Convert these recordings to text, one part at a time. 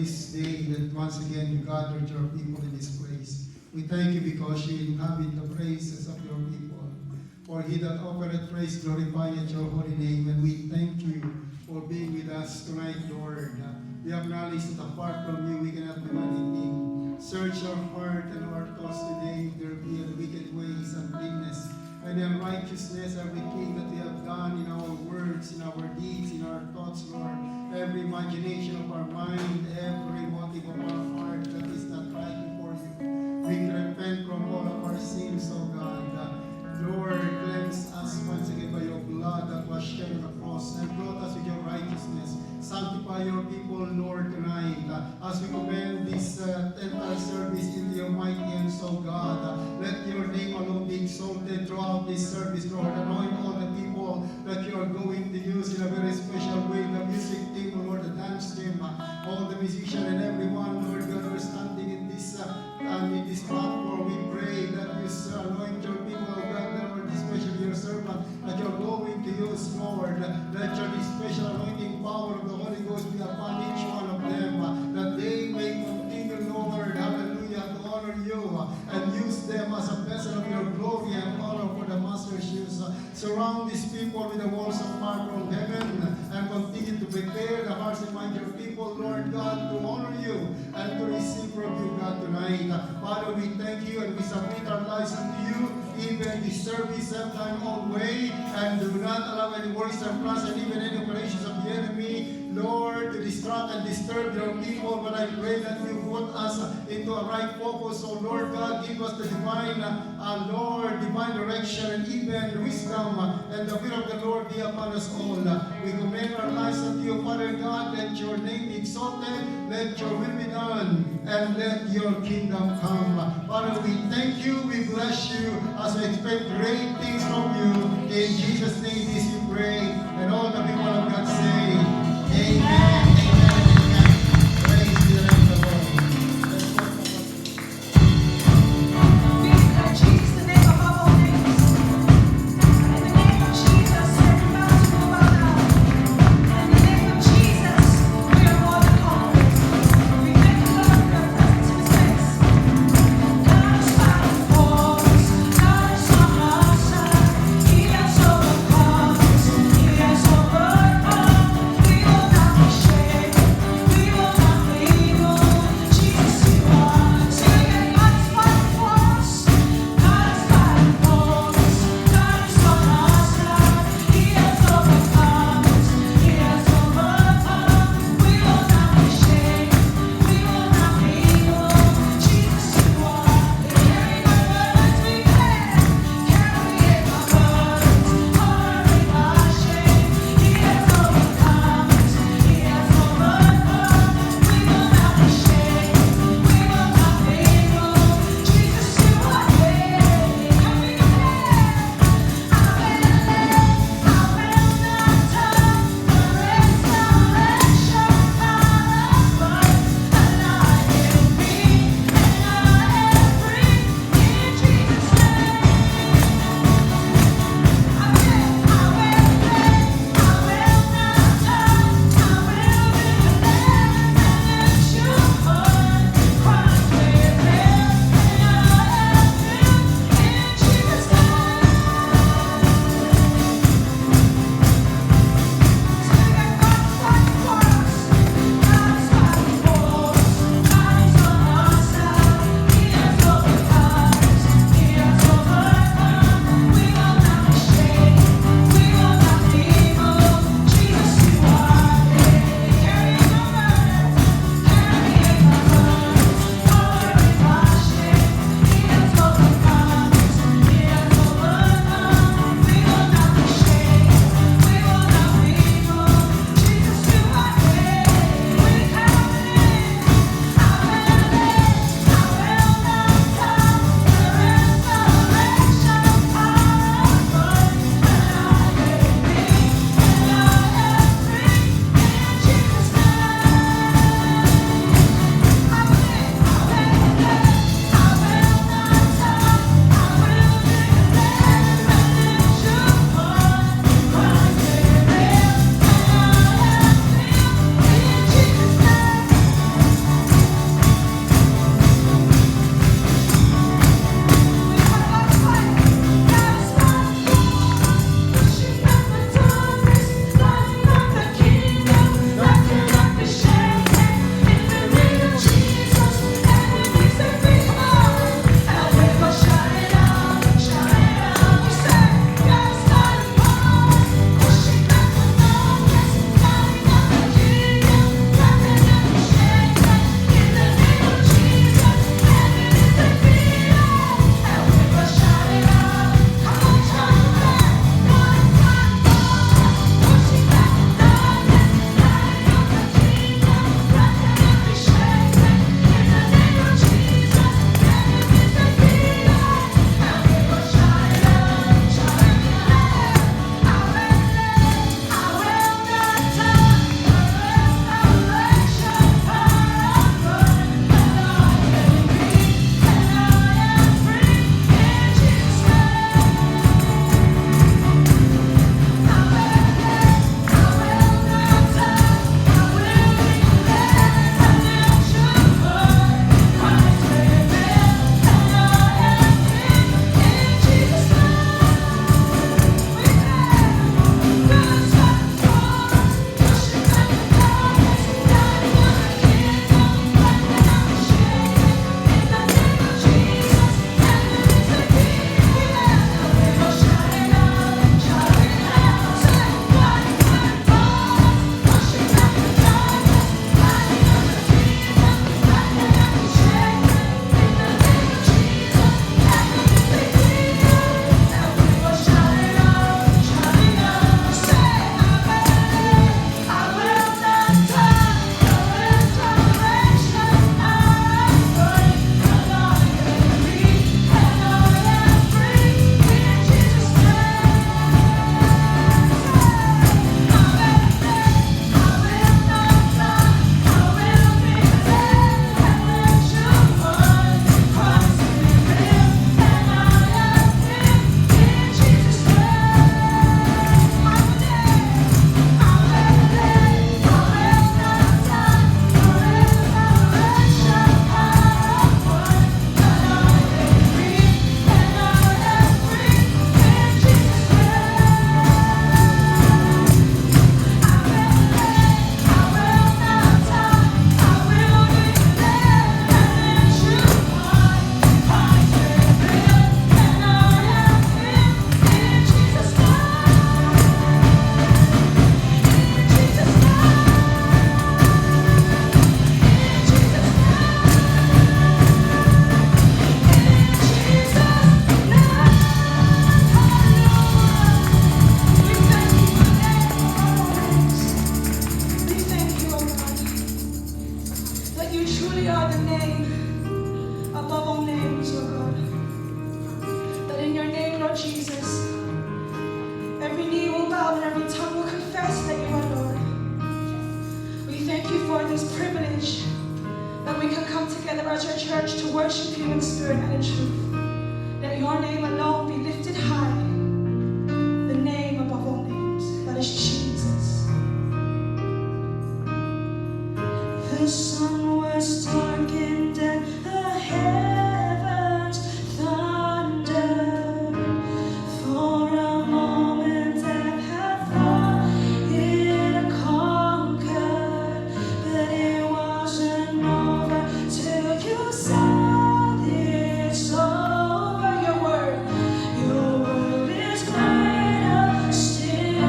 this day that once again you gathered your people in this place. We thank you because you inhabit the praises of your people. For he that offereth praise glorifieth your holy name, and we thank you for being with us tonight, Lord. We acknowledge that apart from you we cannot do anything. Search our heart and our thoughts today if there be any wicked ways and uncleanness and unrighteousness, everything that we have done in our words, in our deeds, in our thoughts, Lord. Every imagination of our mind, every motive of our heart that is not right before you. We repent from all of our sins, O God. Lord, cleanse us once again by your blood that was shed on the cross and clothe us with your righteousness. Sanctify your people, Lord, tonight as we commend this entire service into your mighty hands, O God. Let your name alone be exalted throughout this service, Lord. Anoint all the people that you are going to use in a very special way. The music team, Lord, the dance team, all the musicians and everyone, Lord God, who are standing in this platform. We pray that you anoint your people, O God, Lord, especially your servant, that you're going to use, Lord. Let your special anointing power of the Holy Ghost be upon each one of them, that they may continue, Lord, hallelujah, to honor you and use them as a vessel of your glory and honor for the Master's use. Surround these people with the walls of fire from heaven and continue to prepare the hearts and minds of your people, Lord God, to honor you and to receive from you, God, tonight. Father, we thank you and we submit our lives unto you, even this service, have thine own way, and do not allow any works and plans and even any operations of the enemy, Lord, to distract and disturb your people. But I pray that you put us into a right focus. So Lord God, give us the divine, divine direction and even wisdom, and the will of the Lord be upon us all. We commend our lives unto you, Father God. Let your name be exalted, let your will be done, and let your kingdom come. Father, we thank you, we bless you, as we expect great things from you. In Jesus' name this we pray, and all the people of God say, Amen. Awesome. spirit and in truth. Let your name alone be lifted high, the name above all names, that is Jesus. The sun was darkened and the heavens thundered. For a moment death had thought it conquered, but it wasn't over till you said it's over. Your word is greater still.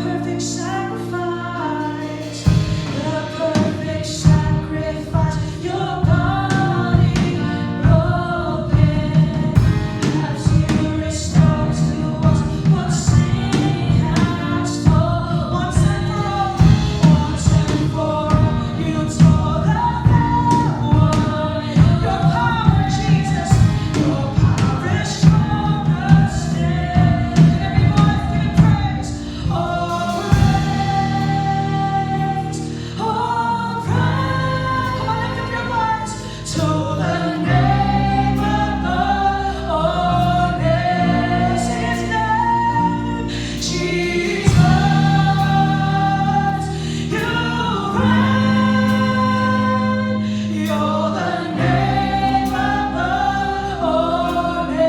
Perfect sacrifice, the perfect sacrifice. Your body broken, as you restore to us what sin has stolen. Once and for all, you tore the veil. Your power, Jesus, your power is stronger still. Every voice give praise. Oh, praise. Oh, praise. Come on, lift up your voice to the name above all names. His name, Jesus. You reign. You're the name above all names.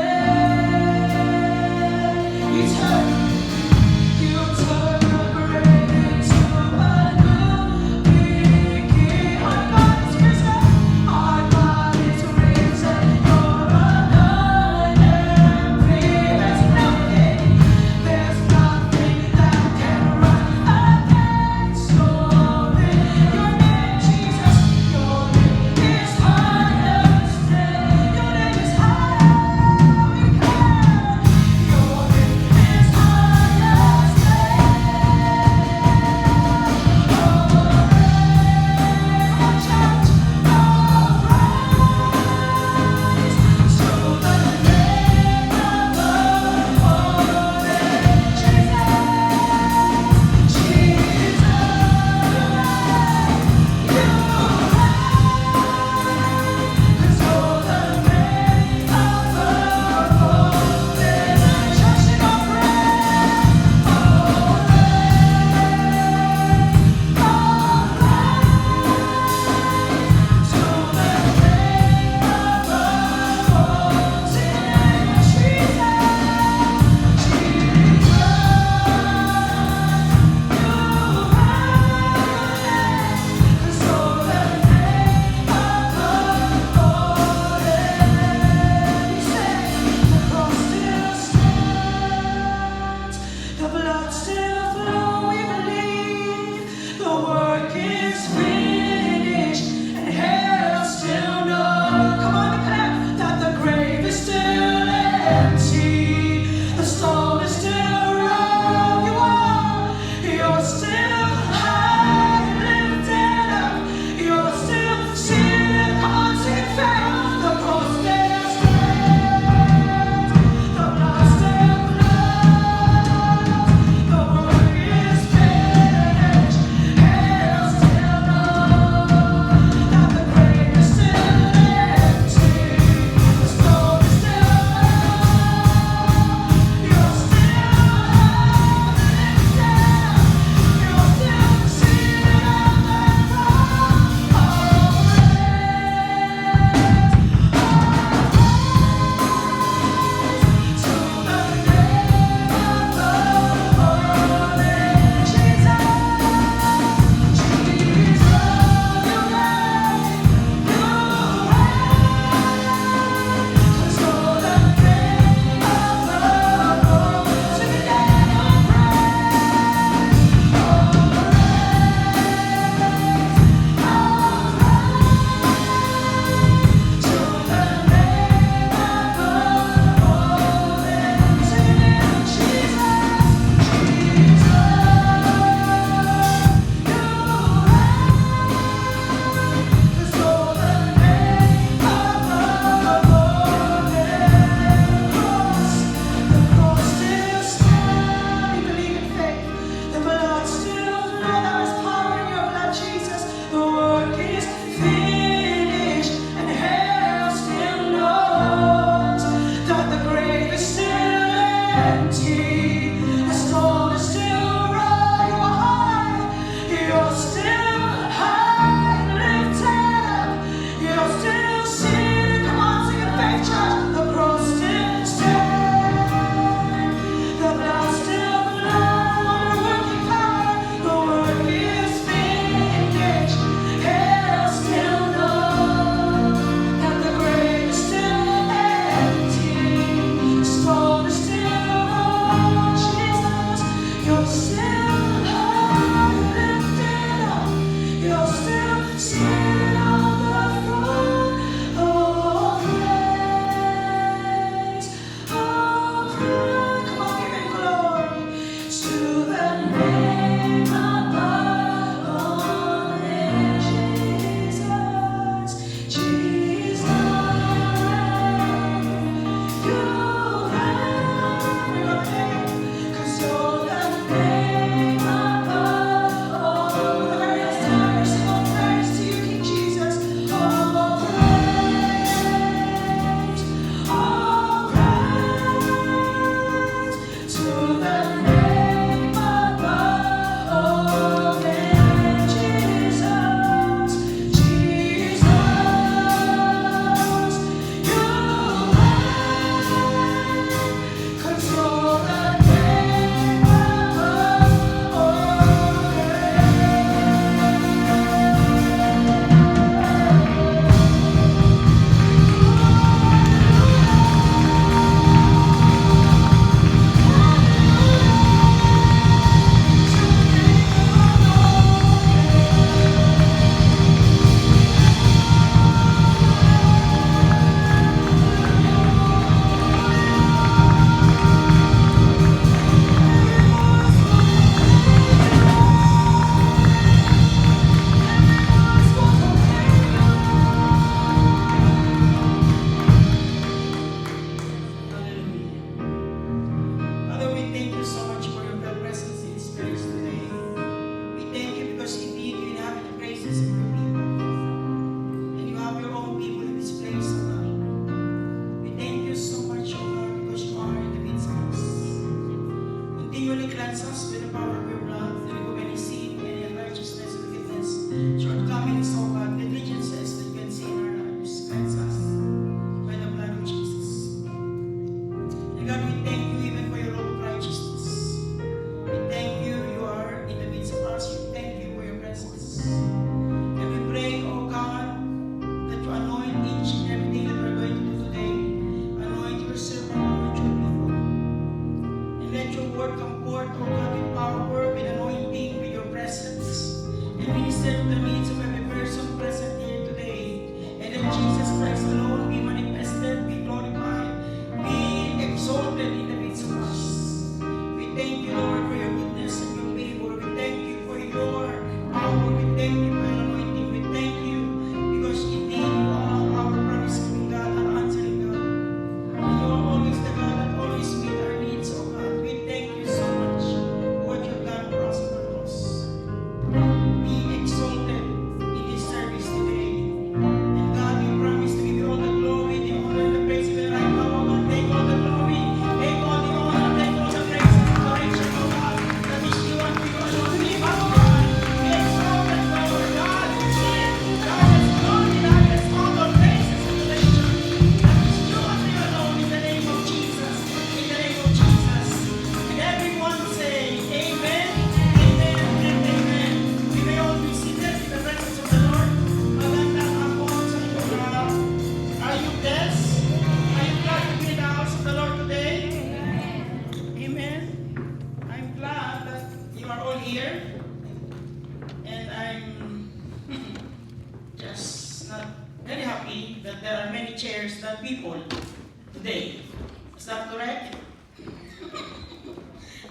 You turn the grave into a new beginning. Our God is risen. Our God is risen. You're alive and free. There's nothing that can run against your name. Your name, Jesus. Your name is higher still. Your name is higher. Your name is higher. cleanse us with the power of your blood, remove any sin, any unrighteousness, wickedness, shortcomings, oh God, negligences that you can see in our lives. Cleanse us by the blood of Jesus. And God, we thank you even for your robe of righteousness. We thank you, you are in the midst of us. We thank you for your presence. And we pray, oh God, that you anoint each and everything that we're going to do today. Anoint your servant, anoint your people. And let your word come forth, oh God, with power, with anointing, with your presence. And minister to the needs of every person present here today. And let Jesus Christ alone be manifested, be glorified, be exalted in the midst of us. We thank you, Lord, for your goodness and your favor. We thank you for your power. We thank you for your anointing. We thank you because indeed you are our promise-keeping God, our answering God. And you are always the God that always meet our needs, oh God. We thank you so much for what you've done for us on the cross. Be exalted in this service today. And God, we promise to give you all the glory, the honor, and the praise even right now, oh God. Take all the glory, take all the honor, take all the praise and adoration, oh God. That is due unto you alone. Be magnified, be exalted, Lord God. God has glory, God has all the praises and adoration. That is due unto you alone in the name of Jesus. In the name of Jesus. And everyone say, Amen, Amen, and Amen. We may all be seated in the presence of the Lord. Magandang hapon sa inyo lahat. Are you blessed? Are you glad to be in the house of the Lord today? Amen. I'm glad that you are all here. And I'm just not very happy that there are many chairs than people today. Is that correct?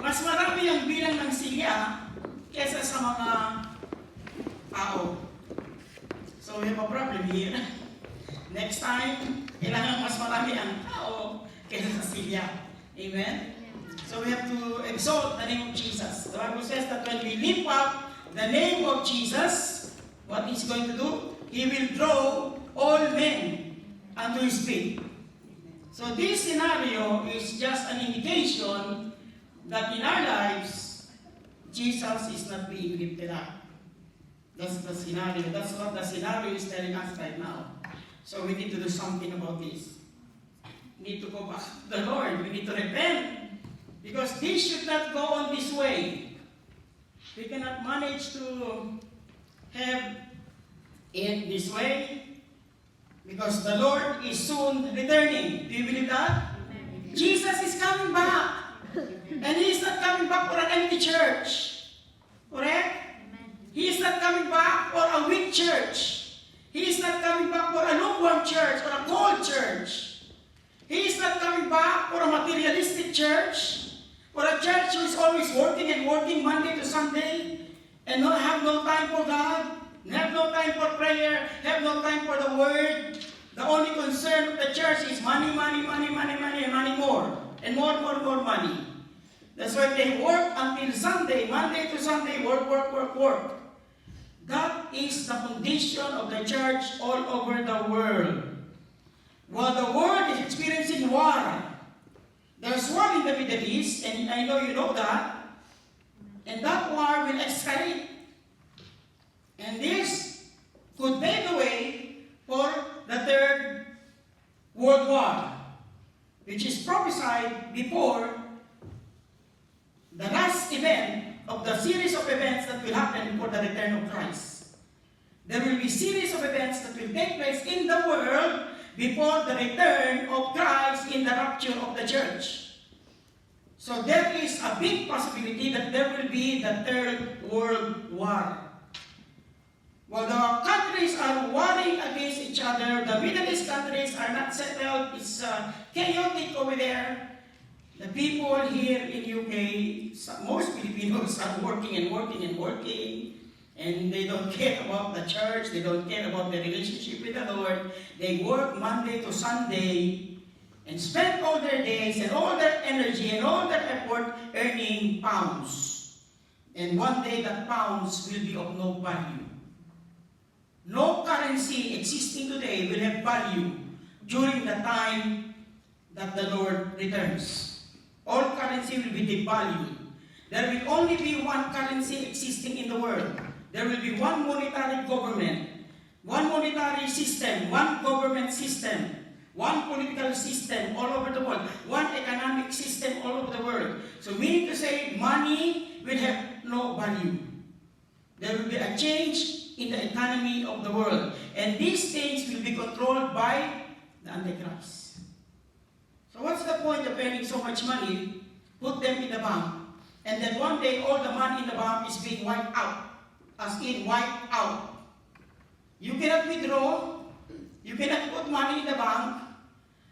Mas marami ang bilang ng silya kesa sa mga tao. So we have a problem here. Next time, kailangan mas marami ang tao kesa sa silya. Amen? So we have to exalt the name of Jesus. The Bible says that when we lift up the name of Jesus, what He's going to do? He will draw all men unto His feet. So this scenario is just an indication that in our lives, Jesus is not being lifted up. That's the scenario. That's what the scenario is telling us right now. So we need to do something about this. We need to go back to the Lord. We need to repent. Because this should not go on this way. We cannot manage to have it this way. Because the Lord is soon returning. Do you believe that? Amen. Jesus is coming back. And He is not coming back for an empty church. Correct? Amen. He is not coming back for a weak church. He is not coming back for a lukewarm church or a cold church. He is not coming back for a materialistic church, for a church who is always working and working Monday to Sunday and not have no time for God, have no time for prayer, have no time for the Word. The only concern of the church is money, money, money, money, money, and money more. And more money. That's why they work until Sunday, Monday to Sunday, work. That is the condition of the church all over the world. While the world is experiencing war, there's war in the Middle East, and I know you know that, and that war will escalate. And this could pave the way for the Third World War, which is prophesied before the last event of the series of events that will happen before the return of Christ. There will be series of events that will take place in the world before the return of Christ in the rapture of the church. So there is a big possibility that there will be the Third World War. While the countries are warring against each other, the Middle East countries are not settled, it's chaotic over there. The people here in UK, most Filipinos are working, and they don't care about the church, they don't care about the relationship with the Lord. They work Monday to Sunday and spend all their days and all their energy and all their effort earning pounds. And one day that pounds will be of no value. No currency existing today will have value during the time that the Lord returns. All currency will be devalued. There will only be one currency existing in the world. There will be one monetary government, one monetary system, one government system, one political system all over the world, one economic system all over the world. So meaning to say, money will have no value. There will be a change in the economy of the world. And these things will be controlled by the Antichrist. So what's the point of earning so much money? Put them in the bank. And then one day, all the money in the bank is being wiped out. As in, wiped out. You cannot withdraw. You cannot put money in the bank.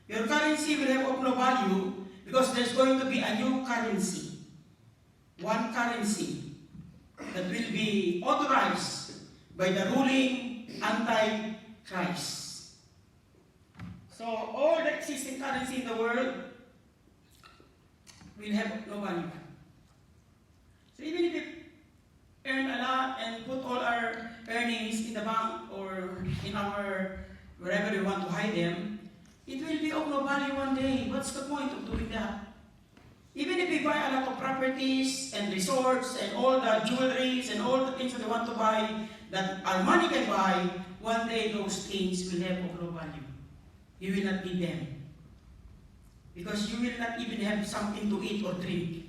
Your currency will have of no value because there's going to be a new currency. One currency that will be authorized by the ruling Antichrist. So all the existing currency in the world will have no value. So even if we earn a lot and put all our earnings in the bank or in our wherever we want to hide them, it will be of no value one day. What's the point of doing that? Even if we buy a lot of properties and resorts and all the jewelries and all the things that we want to buy that our money can buy, one day those things will have of no value. You will not need them. Because you will not even have something to eat or drink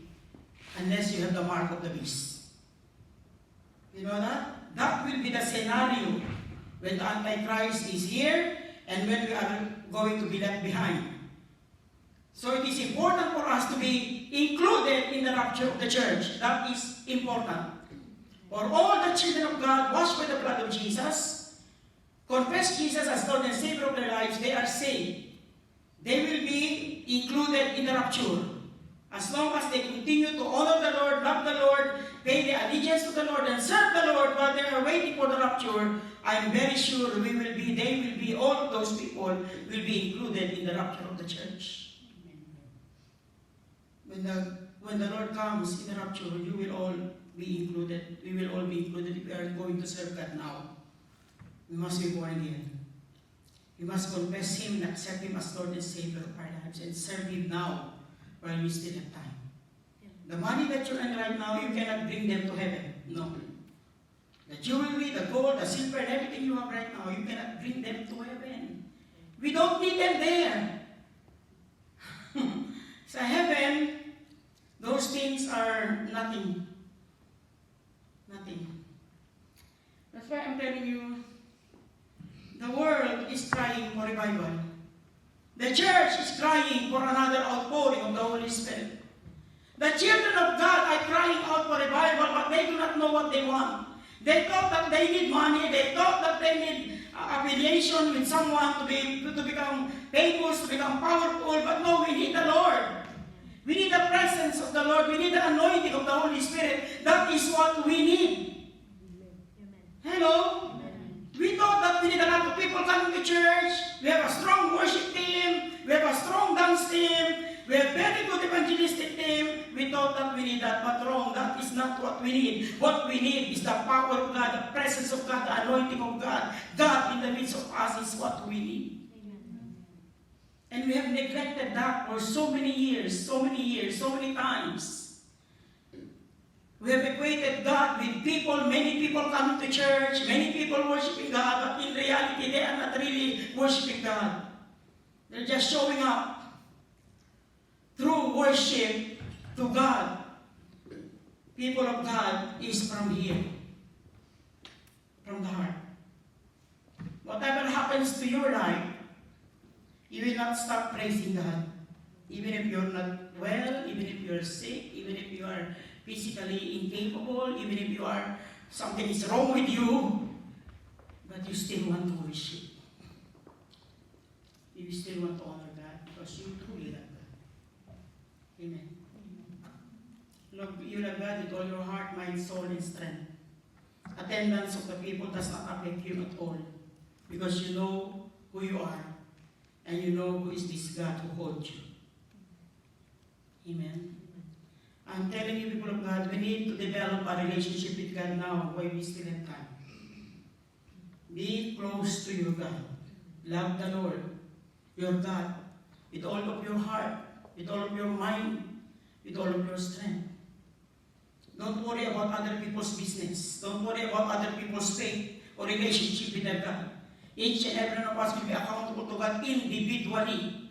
unless you have the mark of the beast. You know that? That will be the scenario when the Antichrist is here and when we are going to be left behind. So it is important for us to be included in the rapture of the church. That is important. For all the children of God washed by the blood of Jesus, confess Jesus as Lord and Savior of their lives, they are saved. They will be included in the rapture. As long as they continue to honor the Lord, love the Lord, pay their allegiance to the Lord, and serve the Lord while they are waiting for the rapture, I am very sure they will be, all of those people will be included in the rapture of the church. When the Lord comes in the rapture, you will all be included. We will all be included if we are going to serve God now. We must be born again. We must confess Him and accept Him as Lord and Savior of our lives and serve Him now while we still have time. The money that you earn right now, you cannot bring them to heaven. No. The jewelry, the gold, the silver, and everything you have right now, you cannot bring them to heaven. We don't need them there. Sa heaven, those things are nothing. Nothing. That's why I'm telling you, the world is crying for revival. The church is crying for another outpouring of the Holy Spirit. The children of God are crying out for revival, but they do not know what they want. They thought that they need money. They thought that they need affiliation with someone to become famous, to become powerful. But no, we need the Lord. We need the presence of the Lord. We need the anointing of the Holy Spirit. That is what we need. Hello? We thought that we need a lot of people coming to church. We have a strong worship team. We have a strong dance team. We have very good evangelistic team. We thought that we need that, but wrong. That is not what we need. What we need is the power of God, the presence of God, the anointing of God. God in the midst of us is what we need. And we have neglected that for so many years, so many times. We have equated God with people, many people coming to church, many people worshiping God, but in reality, they are not really worshiping God. They're just showing up. True worship to God, people of God, is from here, from the heart. Whatever happens to your life, you will not stop praising God. Even if you're not well, even if you're sick, even if you are physically incapable, even if you are, something is wrong with you, but you still want to worship. You still want to honor God because you truly love God. Amen. You love God with all your heart, mind, soul, and strength. Attendance of the people does not affect you at all because you know who you are and you know who is this God who holds you. Amen. I'm telling you, people of God, we need to develop a relationship with God now while we still have time. Be close to your God. Love the Lord, your God, with all of your heart, with all of your mind, with all of your strength. Don't worry about other people's business. Don't worry about other people's faith or relationship with their God. Each and every one of us will be accountable to God individually.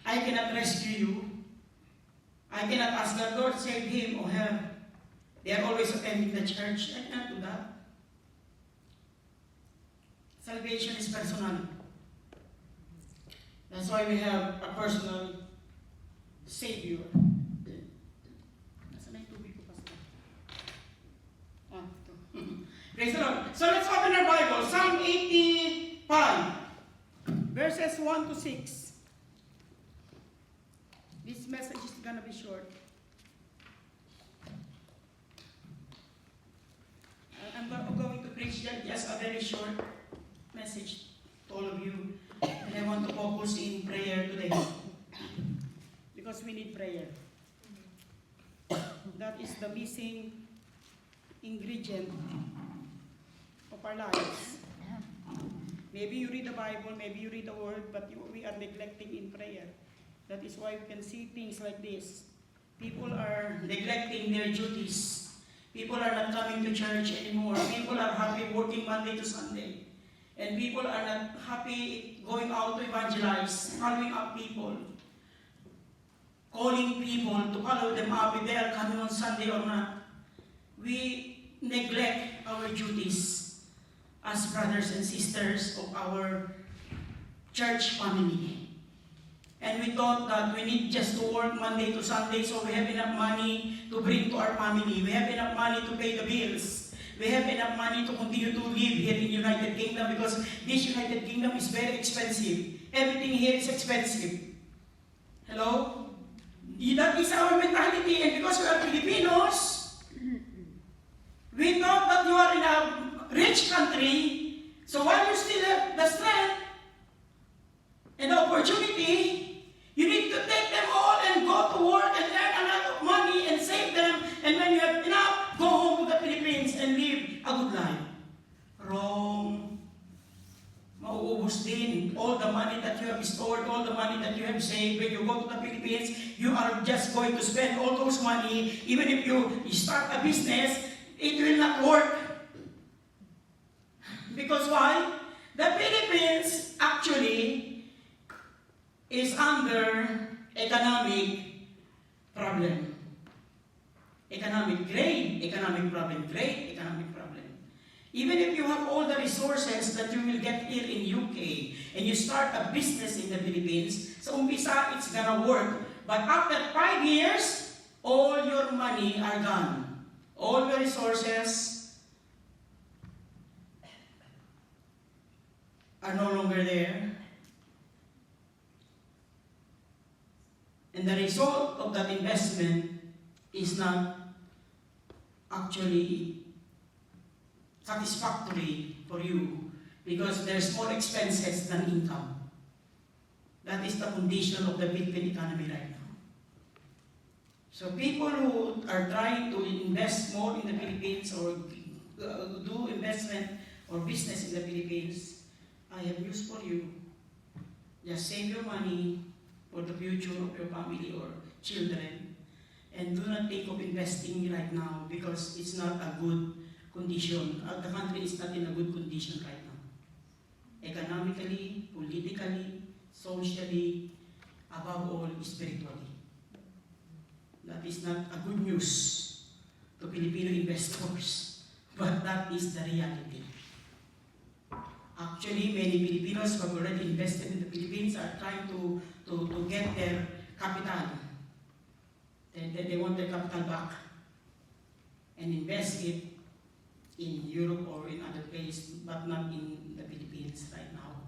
I cannot rescue you. I cannot ask God, Lord, save him or her. They are always attending the church. I cannot do that. Salvation is personal. That's why we have a personal Savior. Nasaan na yung tubig ko, Pastor? Ito. Praise the Lord. So let's open our Bible. Psalm 85, verses 1 to 6. This message is gonna be short. I'm going to preach just a very short message to all of you. And I want to focus in prayer today. Because we need prayer. That is the missing ingredient of our lives. Maybe you read the Bible, maybe you read the Word, but we are neglecting in prayer. That is why we can see things like this. People are neglecting their duties. People are not coming to church anymore. People are happy working Monday to Sunday. And people are not happy going out to evangelize, following up people, calling people to follow them up if they are coming on Sunday or not. We neglect our duties as brothers and sisters of our church family. And we thought that we need just to work Monday to Sunday so we have enough money to bring to our family. We have enough money to pay the bills. We have enough money to continue to live here in United Kingdom because this United Kingdom is very expensive. Everything here is expensive. Hello? That is our mentality, and because we are Filipinos, we thought that you are in a rich country, so while you still have the strength and the opportunity, you need to take them all and go to work and earn a lot of money and save them, and when you have enough, go home to the Philippines and live a good life. Wrong. Mauubos din. All the money that you have stored, all the money that you have saved, when you go to the Philippines, you are just going to spend all those money. Even if you start a business, it will not work. Because why? The Philippines actually is under economic problem. Great economic problem. Even if you have all the resources that you will get here in UK and you start a business in the Philippines, sa umpisa, it's gonna work. But after 5 years, all your money are gone. All your resources are no longer there. And the result of that investment is not actually satisfactory for you because there's more expenses than income. That is the condition of the Philippine economy right now. So people who are trying to invest more in the Philippines or do investment or business in the Philippines, I have news for you. Just save your money for the future of your family or children. And do not think of investing right now because it's not a good condition. The country is not in a good condition right now. Economically, politically, socially, above all, spiritually. That is not a good news to Filipino investors, but that is the reality. Actually, many Filipinos who have already invested in the Philippines are trying to get their capital. They want their capital back and invest it in Europe or in other places, but not in the Philippines right now.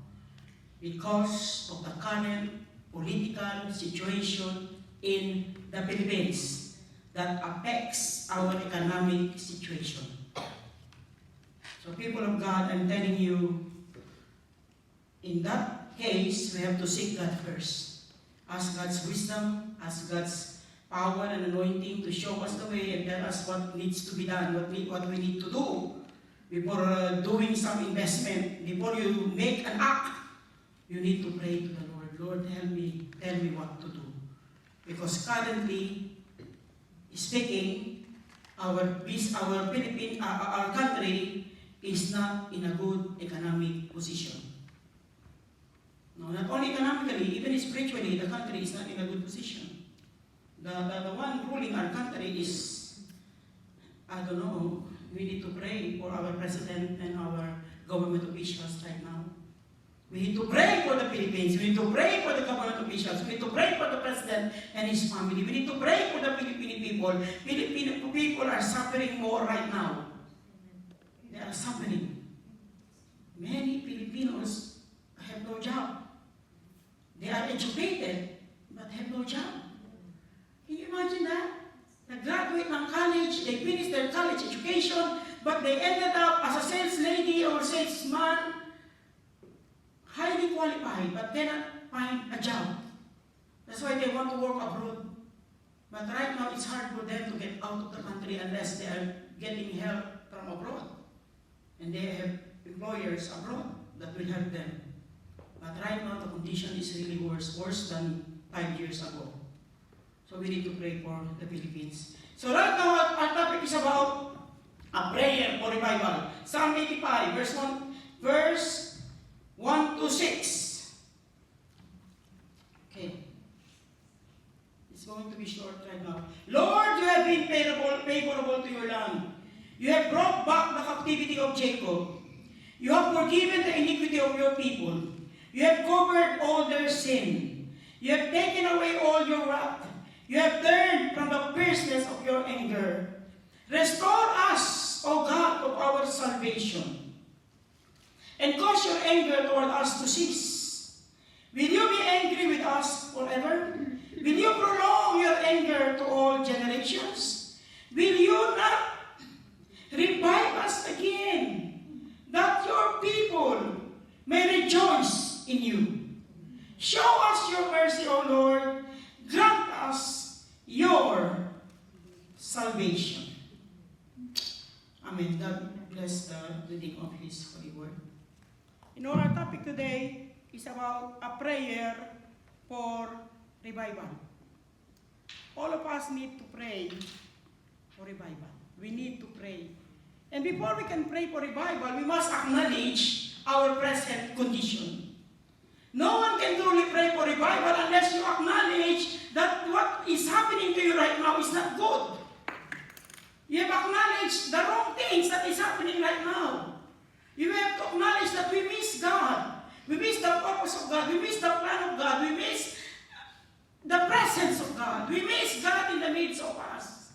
Because of the current political situation in the Philippines that affects our economic situation. So people of God, I'm telling you, in that case, we have to seek God first. Ask God's wisdom, ask God's power and anointing to show us the way and tell us what needs to be done, what we need to do before doing some investment. Before you make an act, you need to pray to the Lord. Lord, help me, tell me what to do. Because currently, speaking, our country is not in a good economic position. No, not only economically, even spiritually, the country is not in a good position. The one ruling our country is, I don't know, we need to pray for our president and our government officials right now. We need to pray for the Philippines. We need to pray for the government officials. We need to pray for the president and his family. We need to pray for the Filipino people. Filipino people are suffering more right now. They are suffering. Many Filipinos have no job. They are educated but have no job. Can you imagine that? They graduate ng college, they finish their college education, but they ended up as a sales lady or salesman, highly qualified, but cannot find a job. That's why they want to work abroad. But right now, it's hard for them to get out of the country unless they are getting help from abroad. And they have employers abroad that will help them. But right now, the condition is really worse than 5 years ago. So we need to pray for the Philippines. So right now, our topic is about a prayer for revival. Psalm 85, verse 1 to 6. Okay. It's going to be short right now. Lord, you have been favorable to your land. You have brought back the captivity of Jacob. You have forgiven the iniquity of your people. You have covered all their sin. You have taken away all your wrath. You have turned from the fierceness of your anger. Restore us, O God of our salvation, and cause your anger toward us to cease. Will you be angry with us forever? Will you prolong your anger to all generations? Will you not revive us again, that your people may rejoice in you? Show us your mercy, O Lord. Grant us your salvation. Amen. God bless the reading of His holy word. Our topic today is about a prayer for revival. All of us need to pray for revival. We need to pray. And before we can pray for revival, we must acknowledge our present condition. No one can truly pray for revival unless you acknowledge that what is happening to you right now is not good. You have acknowledged the wrong things that is happening right now. You have to acknowledge that we miss God. We miss the purpose of God. We miss the plan of God. We miss the presence of God. We miss God in the midst of us.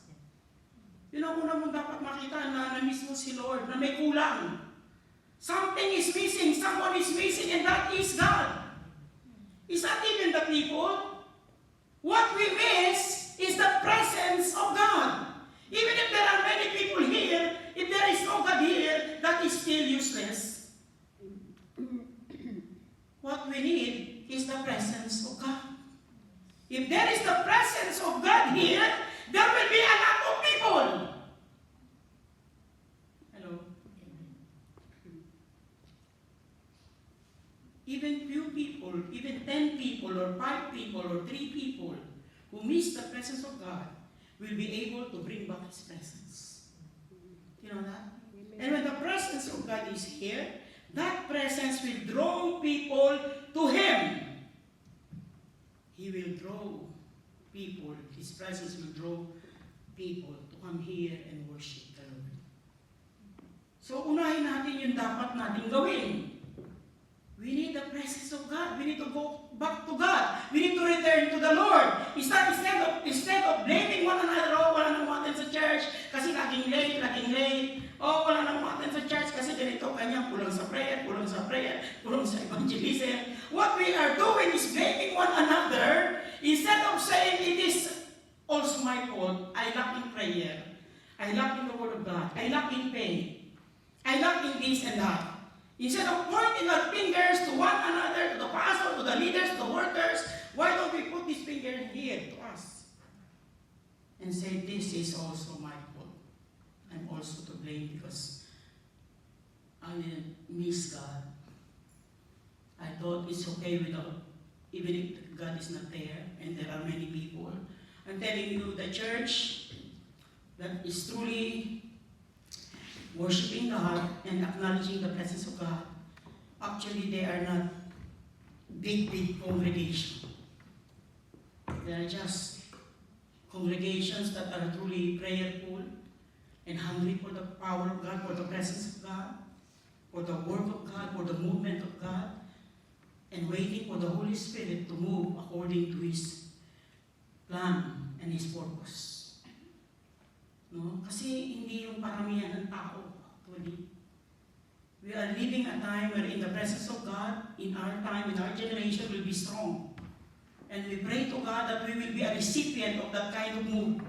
Yun ang una mong dapat makita na na-miss mo si Lord, na may kulang. Something is missing, someone is missing, and that is God. It's not even the people. What we miss is the presence of God. Even if there are many people here, if there is no God here, that is still useless. What we need is the presence of God. If there is the presence of God here, there will be a lot of people. Hello? Even few people, even 10 people, or 5 people, or 3 people who miss the presence of God will be able to bring back His presence. You know that? And when the presence of God is here, that presence will draw people to Him. He will draw people, His presence will draw people to come here and worship the Lord. So unahin natin yung dapat natin gawin. We need the presence of God. We need to go back to God. We need to return to the Lord. Instead of blaming one another, oh, wala nang umaten sa church kasi laging late. Oh, wala nang umaten sa church kasi ganito, kanya, kulang sa prayer, kulang sa evangelism. What we are doing is blaming one another instead of saying it is also my fault. I lack in prayer. I lack in the Word of God. I lack in faith. I lack in this and that. Instead of pointing our fingers to one another, to the pastor, to the leaders, to the workers, why don't we put this finger here to us and say, this is also my fault. I'm also to blame because I miss God. I thought it's okay without, even if God is not there and there are many people. I'm telling you, the church that is truly worshiping God and acknowledging the presence of God, actually they are not big congregation. They are just congregations that are truly prayerful and hungry for the power of God, for the presence of God, for the work of God, for the movement of God, and waiting for the Holy Spirit to move according to His plan and His purpose. No? Kasi hindi yung paramihan ng tao, actually. We are living a time where in the presence of God, in our time, in our generation, will be strong. And we pray to God that we will be a recipient of that kind of move.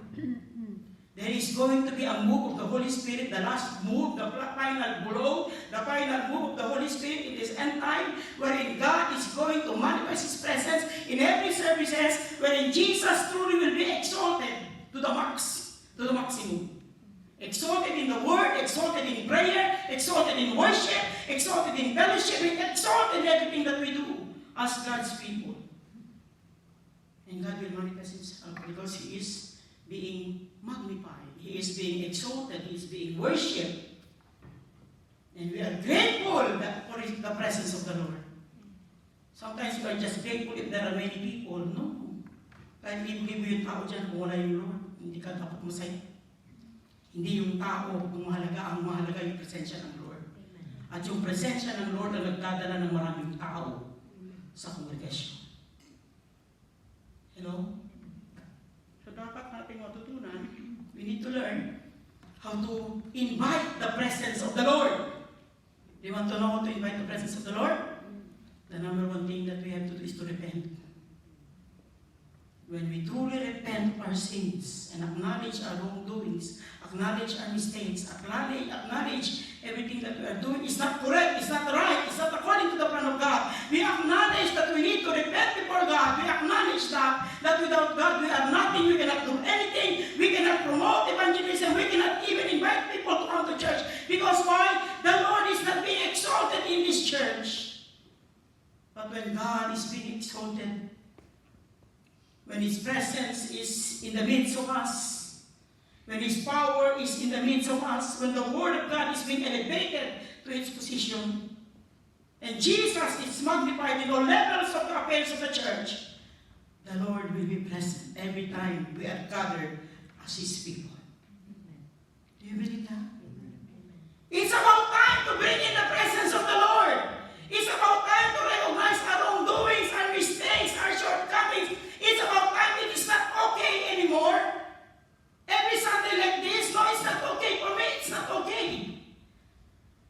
There is going to be a move of the Holy Spirit, the last move, the final blow, the final move of the Holy Spirit in this end time, wherein God is going to manifest His presence in every services, wherein Jesus truly will be exalted to the max, to the maximum. Exalted in the Word, exalted in prayer, exalted in worship, exalted in fellowship, exalted in everything that we do as God's people. And God will manifest Himself because He is being magnified. He is being exalted. He is being worshipped. And we are grateful for the presence of the Lord. Sometimes we are just grateful if there are many people. No. Kahit libo-libo yung tao dyan, kung wala yung Lord, hindi ka dapat masaya. Hindi yung tao ang mahalaga yung presensya ng Lord. At yung presensya ng Lord ang nagdadala ng maraming tao sa kongregasyon. Hello? So dapat natin matutunan, we need to learn how to invite the presence of the Lord. Do you want to know how to invite the presence of the Lord? The number one thing that we have to do is to repent. When we truly repent of our sins and acknowledge our wrongdoings, acknowledge our mistakes, acknowledge everything that we are doing is not correct, it's not right, it's not according to the plan of God. We acknowledge that we need to repent before God. We acknowledge that without God we are nothing, we cannot do anything, we cannot promote evangelism, we cannot even invite people to come to church. Because why? The Lord is not being exalted in this church. But when God is being exalted, when His presence is in the midst of us, when His power is in the midst of us, when the Word of God is being elevated to its position, and Jesus is magnified in all levels of the affairs of the church, the Lord will be present every time we are gathered as His people. Do you believe that? It's about time to bring in the presence of the Lord. It's about time to recognize our wrongdoings, our mistakes, our shortcomings. It's about time. It is not okay anymore. Every Sunday like this, no, it's not okay. For me, it's not okay.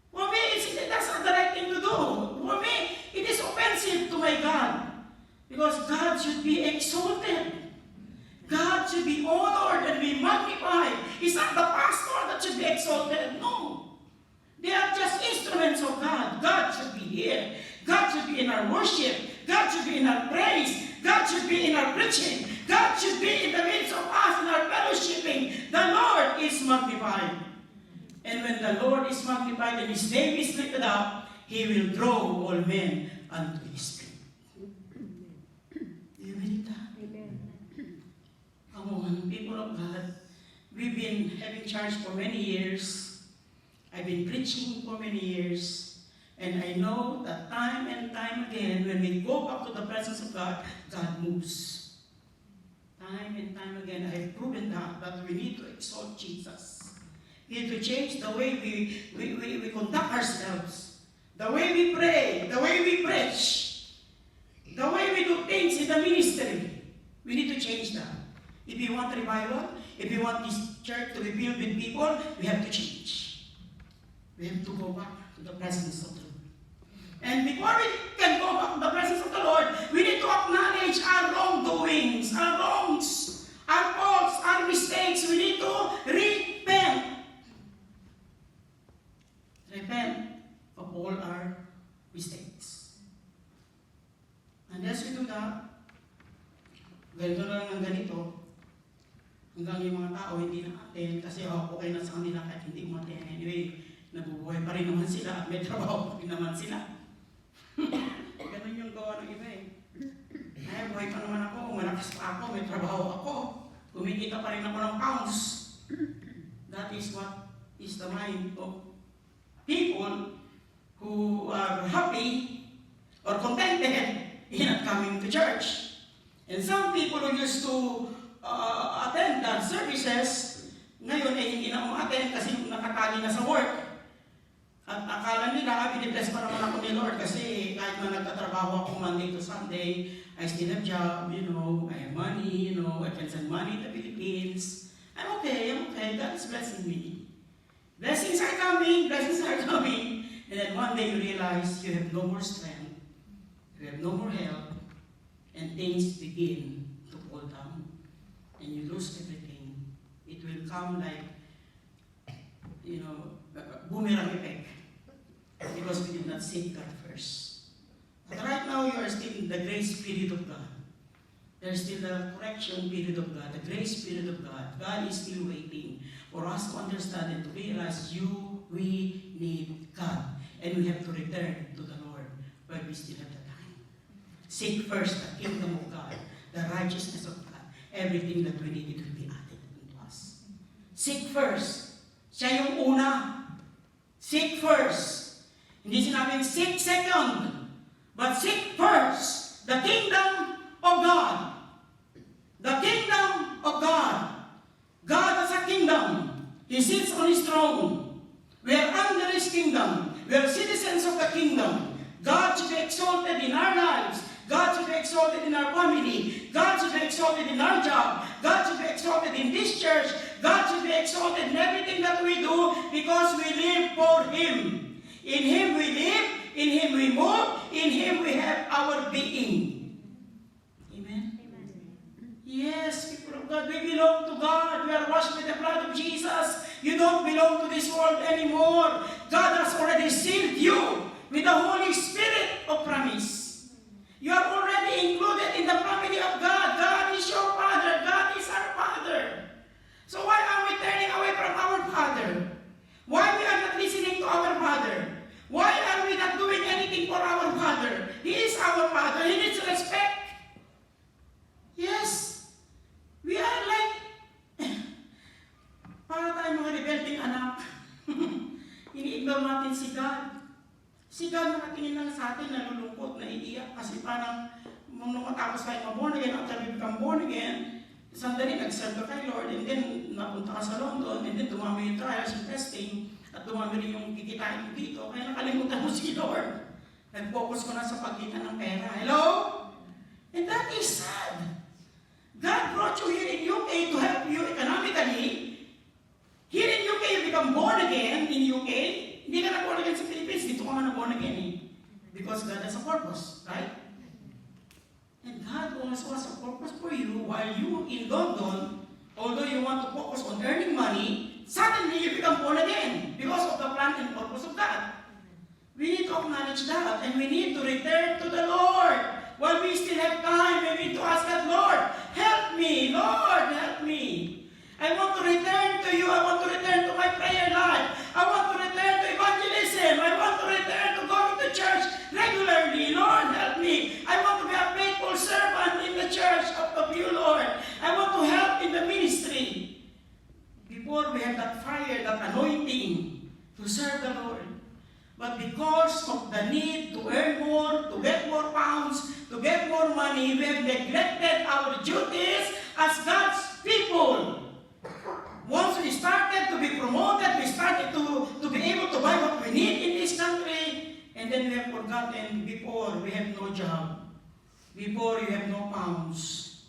For me, that's not the right thing to do. For me, it is offensive to my God. Because God should be exalted. God should be honored and be magnified. It's not the pastor that should be exalted. No. They are just instruments of God. God should be here. God should be in our worship. God should be in our praise. God should be in our preaching. God should be in the midst of us in our fellowshipping. The Lord is magnified. And when the Lord is magnified and His name is lifted up, He will draw all men unto His feet. Do you believe that? Amen. Come on, people of God. We've been having church for many years. I've been preaching for many years. And I know that time and time again, when we go back to the presence of God, God moves. Time and time again, I have proven that we need to exalt Jesus. We need to change the way we conduct ourselves, the way we pray, the way we preach, the way we do things in the ministry. We need to change that. If you want revival, if you want this church to be filled with people, we have to change. We have to go back to the presence of the Lord. And before we can go back to the presence of the Lord, we need to acknowledge our wrongdoings, our wrongs, our faults, our mistakes. We need to repent. Repent of all our mistakes. And as we do that, ganito na lang ang ganito, hanggang yung mga tao hindi na-attend kasi okay na sa kanila kahit hindi umattend. Anyway, nabubuhay pa rin naman sila at may trabaho pa rin naman sila. Ganun yung gawa ng iba eh. Ay, buhay pa naman ako, malakas pa ako, may trabaho ako, kumikita pa rin ako ng pounds. That is what is the mind of people who are happy or contented in not coming to church. And some people who used to attend that services, ngayon ay hindi na umattend kasi nakatali na sa work. At akala nila, binibless pa naman ako ni Lord kasi kahit na nagtatrabaho ako Monday to Sunday, I still have job, I have money, I can send money to the Philippines. I'm okay, God is blessing me. Blessings are coming, and then one day you realize you have no more strength, you have no more help, and things begin to fall down, and you lose everything. It will come like, boomerang effect, because we did not seek God first. But right now you are still in the grace period of God. There's still the correction period of God, the grace period of God. God is still waiting for us to understand and to realize we need God. And we have to return to the Lord while we still have the time. Seek first the kingdom of God, the righteousness of God. Everything that we need, it will be added unto us. Seek first. Siya yung una. Seek first. Hindi sinabing seek second, but seek first the kingdom of God. The kingdom of God. God has a kingdom. He sits on His throne. We are under His kingdom. We are citizens of the kingdom. God should be exalted in our lives. God should be exalted in our family. God should be exalted in our job. God should be exalted in this church. God should be exalted in everything that we do because we live for Him. In Him we live. In Him we move. In Him we have our being. Yes, people of God, we belong to God. We are washed with the blood of Jesus. You don't belong to this world anymore. God has already sealed you with the Holy Spirit of promise. You are already included in the family of God. God is your Father. God is our Father. So why are we turning away from our Father? Why we are not listening to our Father? Why are we not doing anything for our Father? He is our Father. He needs respect. Yes. We are like, para tayong mga rebelding anak. Ini-ignore natin si God. Si God nakatingin lang sa atin, nalulungkot, naiiyak, kasi parang nung matapos tayo ma-born again, after we become born again, sandali nag-serve ka kay Lord, and then napunta ka sa London, and then dumami yung trials and testing, at dumami rin yung kikitain mo dito, kaya nakalimutan mo si Lord. Nag-focus ko na sa pagkita ng pera. Hello? And that is sad. God brought you here in UK to help you economically. Here in UK, you become born again in UK. Hindi ka na born again sa Philippines. Dito ka na born again eh. Because God has a purpose, right? And God also has a purpose for you while you in London, although you want to focus on earning money, suddenly you become born again because of the plan and purpose of God. We need to acknowledge that and we need to return to the Lord. While we still have time, we need to ask God, Lord, help me. Lord, help me. I want to return to you. I want to return to my prayer life. I want to return to evangelism. I want to return to going to church regularly. Lord, help me. I want to be a faithful servant in the church of you, Lord. I want to help in the ministry. Before we have that fire, that anointing to serve the Lord. But because of the need to earn more, to get more pounds, to get more money, we have neglected our duties as God's people. Once we started to be promoted, we started to be able to buy what we need in this country, and then we have forgotten before we have no job, before you have no pounds,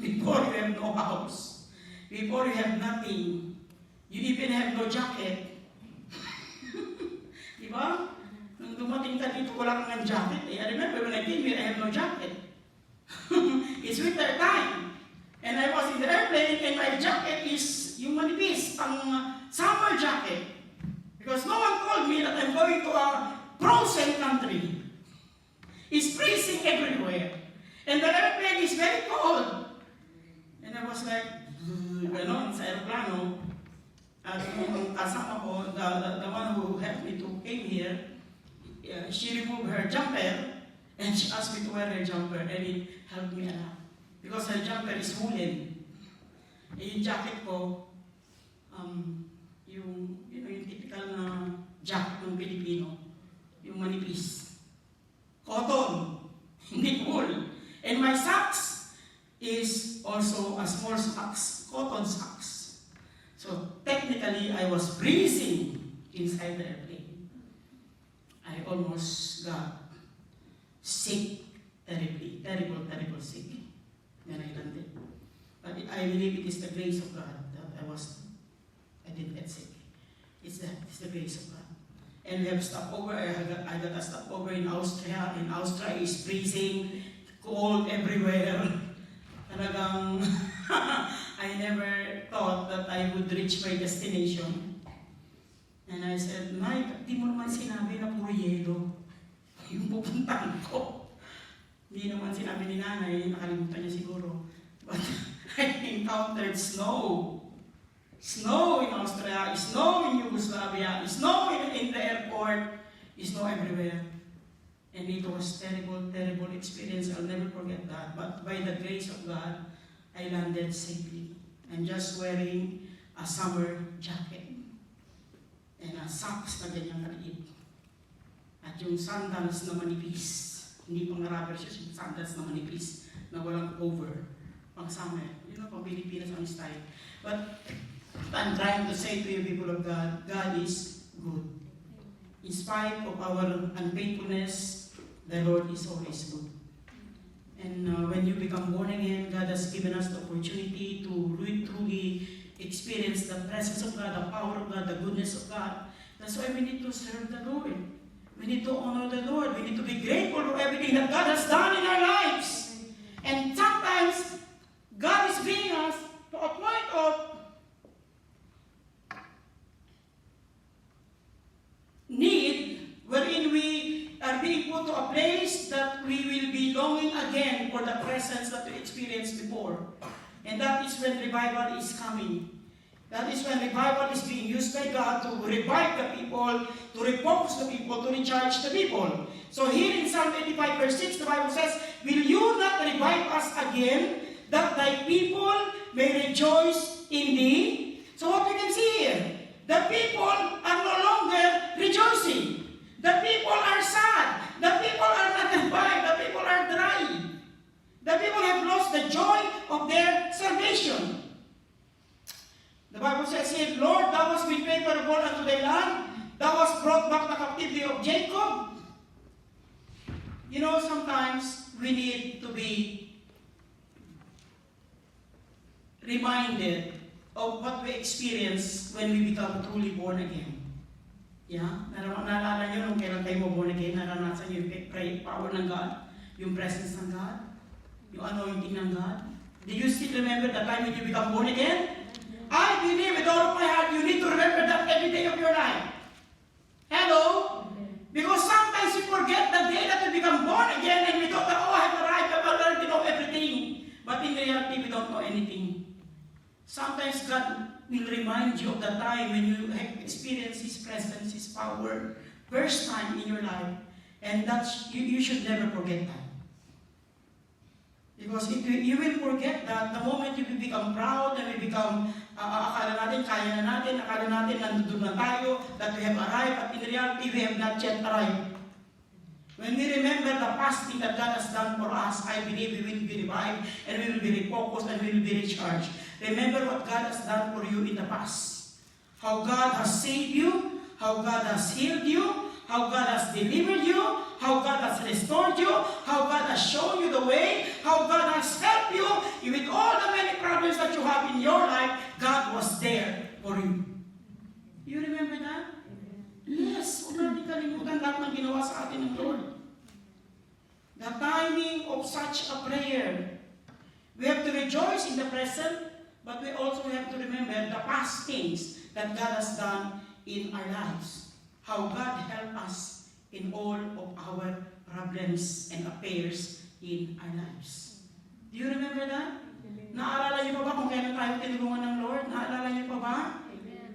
before you have no house, before you have nothing, you even have no jacket. Diba? Nung dumating ka dito, wala kang jacket. I remember when I came here, I have no jacket. It's winter time. And I was in the airplane, and my jacket is yung manipis, pang summer jacket. Because no one told me that I'm going to a frozen country. It's freezing everywhere. And the airplane is very cold. And I was like, gano'n, sa aeroplano. At yung kasama ko, the one who helped me to came here, she removed her jumper and she asked me to wear her jumper and it helped me a lot. Because her jumper is woolen. Eh, yung jacket ko, Yung typical na jacket ng Pilipino, yung manipis. Cotton, hindi wool. And my socks is also a small socks, cotton socks. So technically, I was freezing inside the airplane. I almost got sick terribly, terrible sick when I landed. But I believe it is the grace of God that I didn't get sick. It's the grace of God. And we have stopover. I got a stopover in Austria. And Austria is freezing, cold everywhere. Talagang I never thought that I would reach my destination. And I said, Mike, di mo naman sinabi na puro yelo yung pupuntahan ko. Hindi naman sinabi ni nanay, nakalimutan niya siguro. But I encountered snow. Snow in Austria, snow in Yugoslavia, snow in the airport, snow everywhere. And it was terrible experience. I'll never forget that. But by the grace of God, I landed safely. I'm just wearing a summer jacket and a socks na ganyang kaliit. At yung sandals na manipis, hindi pang rubber shoes, yung sandals na manipis na walang cover, pang summer. You know, pang Pilipinas ang style. But I'm trying to say to you, people of God, God is good. In spite of our unfaithfulness, the Lord is always good. And when you become born again, God has given us the opportunity to really truly experience the presence of God, the power of God, the goodness of God. That's why we need to serve the Lord. We need to honor the Lord. We need to be grateful for everything that God has done in our lives. And sometimes, God is bringing us to a point of need wherein we are being put to a place that we will be longing again for the presence that we experienced before. And that is when revival is coming. That is when revival is being used by God to revive the people, to refocus the people, to recharge the people. So here in Psalm 85 verse 6, the Bible says, will you not revive us again, that thy people may rejoice in thee? So what we can see here, the people are no longer rejoicing. The people are sad. The people are not revived. The people are dry. The people have lost the joy of their salvation. The Bible says here, Lord, thou hast been favorable unto thy land. Thou hast brought back the captivity of Jacob. You know, sometimes we need to be reminded of what we experience when we become truly born again. Yeah? Naalala nyo nung kailan tayo mo born again, naranasan nyo yung power ng God, yung presence ng God, yung anointing ng God. Do you still remember the time when you become born again? I believe with all of my heart, you need to remember that every day of your life. Hello? Because sometimes we forget the day that we become born again and we thought that, oh, I have arrived, I've already know everything. But in reality, we don't know anything. Sometimes God will remind you of the time when you have experienced His presence, His power, first time in your life. And that's, you should never forget that. Because if you will forget that, the moment you will become proud and we become, akala natin, kaya na natin, akala natin, nandun na tayo, that we have arrived, but in reality, we have not yet arrived. When we remember the past thing that God has done for us, I believe we will be revived, and we will be refocused, and we will be recharged. Remember what God has done for you in the past. How God has saved you, how God has healed you, how God has delivered you, how God has restored you, how God has shown you the way, how God has helped you. With all the many problems that you have in your life, God was there for you. You remember that? Yes, huwag natin kalimutan lahat ng ginawa sa atin ng Lord. The timing of such a prayer. We have to rejoice in the present, but we also have to remember the past things that God has done in our lives. How God helped us in all of our problems and affairs in our lives. Do you remember that? Naalala niyo pa ba kung kailan tayo tinulungan ng Lord? Naalala niyo pa ba?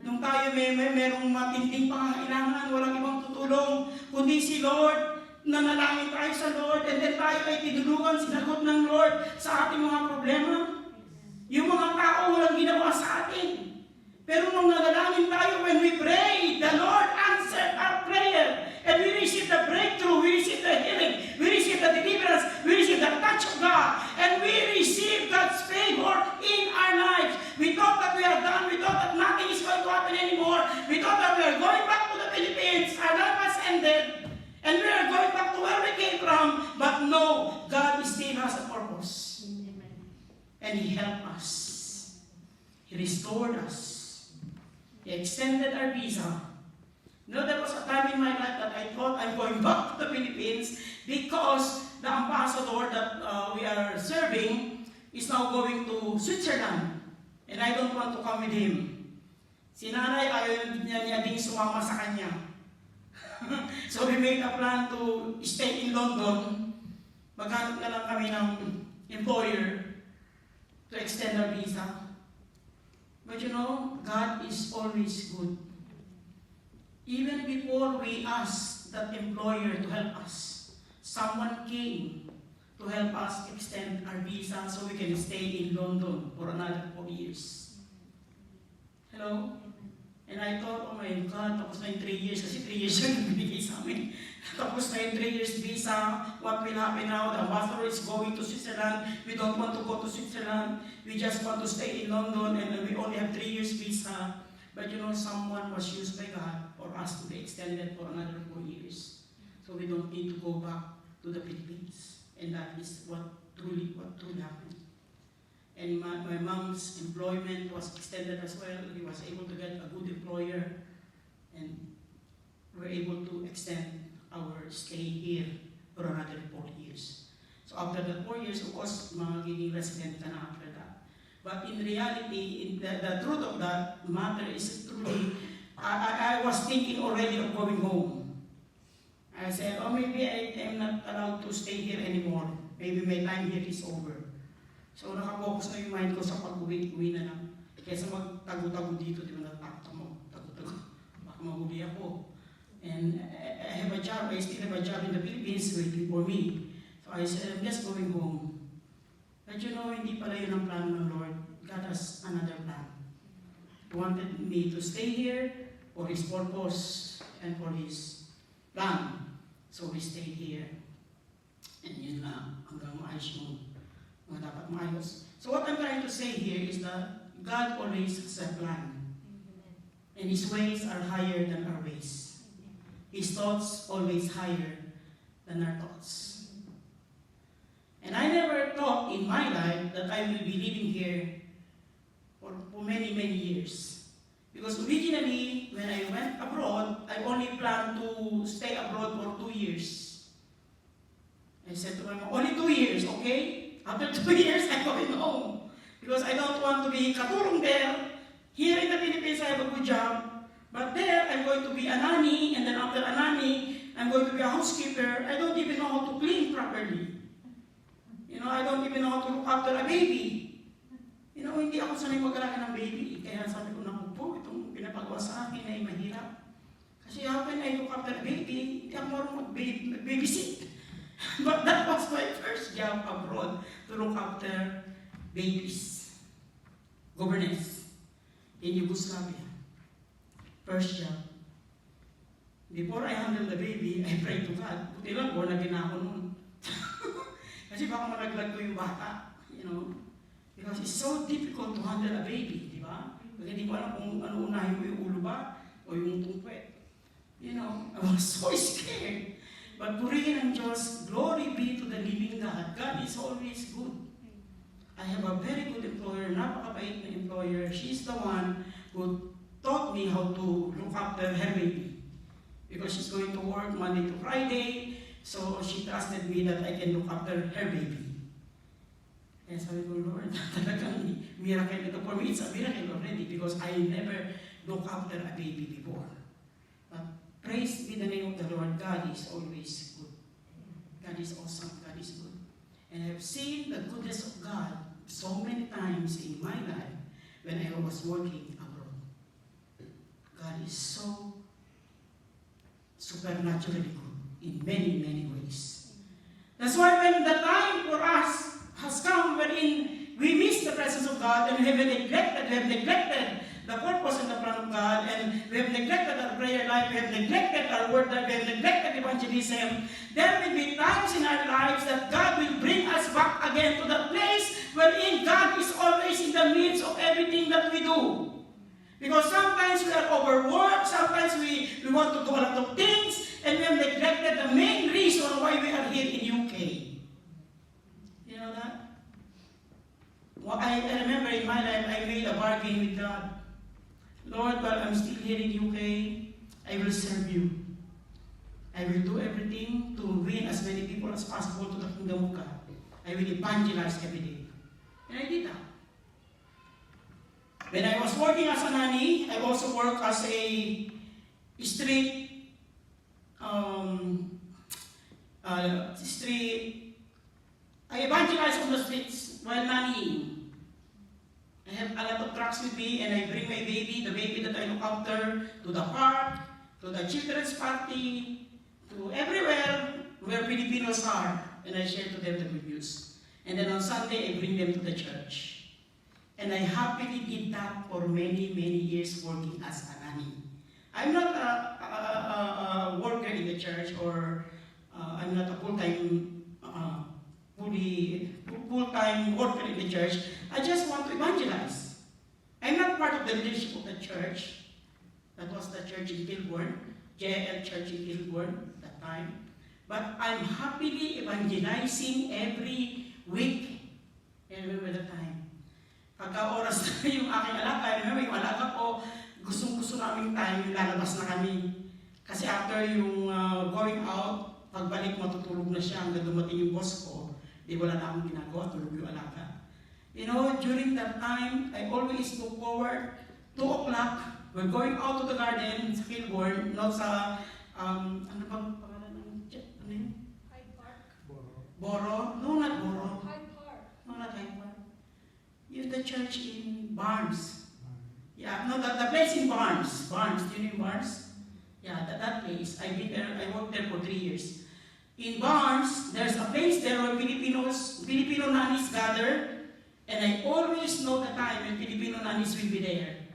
Nung tayo merong matinding pangangailangan, walang ibang tutulong, kundi si Lord, nanalangin tayo sa Lord, and then tayo ay tinulungan, sinagot ng Lord sa ating mga problema. Yung mga tao walang ginawa sa atin. Pero nung nanalangin tayo, when He restored us. He extended our visa. You know, there was a time in my life that I thought I'm going back to the Philippines because the ambassador that we are serving is now going to Switzerland. And I don't want to come with him. Si nanay ayaw niya ding sumama sa kanya. So we made a plan to stay in London. Maghanap na lang kami ng employer to extend our visa. But you know, God is always good. Even before we asked that employer to help us, someone came to help us extend our visa so we can stay in London for another 4 years. Hello? And I thought, oh my God, tapos na yung 3 years, kasi 3 years yung binigay sa amin. Tapos na yung 3 years visa, what will happen now? The ambassador is going to Switzerland. We don't want to go to Switzerland. We just want to stay in London and we only have 3 years visa. But you know, someone was used by God for us to be extended for another 4 years. So we don't need to go back to the Philippines. And that is what truly happened. And my mom's employment was extended as well. He was able to get a good employer. And we were able to extend our stay here for another 4 years. So after the 4 years, of course, magiging resident ka na after that. But in reality, the truth of that matter is truly, I was thinking already of going home. I said, oh, maybe I am not allowed to stay here anymore. Maybe my time here is over. So nakapokus na yung mind ko sa pag-uwi na lang. Kaysa magtago-tago dito, di ba natakot mo, tago-tago, baka mahuli ako. And I have a job, I still have a job in the Philippines waiting for me. So I said, I'm just going home. But you know, hindi pala yun ang plano ng Lord. God has another plan. He wanted me to stay here for His purpose and for His plan. So we stayed here. And yun lang, hanggang maayos yung mga dapat maayos. So what I'm trying to say here is that God always has a plan. And His ways are higher than our ways. His thoughts always higher than our thoughts. And I never thought in my life that I will be living here for many, many years. Because originally, when I went abroad, I only planned to stay abroad for 2 years. I said to my mom, only 2 years, okay? After 2 years, I'm going home. Because I don't want to be katulong there. Here in the Philippines, I have a good job. But there, I'm going to be a nanny, and then after a nanny, I'm going to be a housekeeper. I don't even know how to clean properly. You know, I don't even know how to look after a baby. You know, hindi ako sanay mag-alaga ng baby. Kaya sabi ko, naku po, itong pinapagawa sa akin ay mahirap. Kasi how can I look after a baby? Hindi ako marunong mag-babysit. But that was my first job abroad, to look after babies. Governess in Yugoslavia. First job. Before I handle the baby, I pray to God. Buti lang, born again ako noon. Kasi baka malaglag ko yung bata, you know. Because it's so difficult to handle a baby, di ba? Kasi hindi ko alam kung ano unahin mo, yung ulo ba o yung tungkwet. You know, I was so scared. But purihin ang Diyos, glory be to the living God. God is always good. I have a very good employer, napakabait na employer. She's the one who taught me how to look after her baby. Because she's going to work Monday to Friday, so she trusted me that I can look after her baby. Kaya sabi ko, Lord, talagang miracle ito. For me, it's a miracle already because I never look after a baby before. But praise be the name of the Lord. God is always good. God is awesome. God is good. And I've seen the goodness of God so many times in my life when I was working abroad. God is so supernaturally good in many, many ways. That's why when the time for us has come wherein we miss the presence of God and we have neglected the purpose and the plan of God, and we have neglected our prayer life, we have neglected our word life, we have neglected evangelism, there will be times in our lives that God will bring us back again to the place wherein God is always in the midst of everything that we do. Because sometimes we are overworked, sometimes we want to do a lot of things, and we have neglected the main reason why we are here in UK. You know that? Well, I remember in my life, I made a bargain with God. Lord, while I'm still here in UK, I will serve you. I will do everything to win as many people as possible to the kingdom of God. I will evangelize every day. And I did that. When I was working as a nanny, I also worked as a street, I evangelized on the streets while nannying. I have a lot of trucks with me, and I bring my baby, the baby that I look after, to the park, to the children's party, to everywhere where Filipinos are, and I share to them the good news. And then on Sunday, I bring them to the church. And I happily did that for many, many years working as a nanny. I'm not a worker in the church, or I'm not a full-time worker in the church. I just want to evangelize. I'm not part of the leadership of the church. That was the church in Kilburn, JL Church in Kilburn at that time. But I'm happily evangelizing every week. I remember the time. Pagka oras na yung aking alaga, I remember yung alaga ko, gustong-gusto naming time, lalabas na kami. Kasi after yung going out, pagbalik matutulog na siya hanggang dumating yung boss ko, di wala na akong ginagawa, tulog yung alaga. You know, during that time, I always look forward, 2 o'clock, we're going out to the garden sa Kilburn, not sa, ano bang pangalan ng, ano yun? Hyde Park. Boro? No, not Boro. Hyde Park. No, not Hyde Park. You're the church in Barnes. Yeah, no, the place in Barnes. Barnes, do you know Barnes? Yeah, that place. I've been there, I worked there for 3 years. In Barnes, there's a place there where Filipino nannies gather, and I always know the time when Filipino nannies will be there.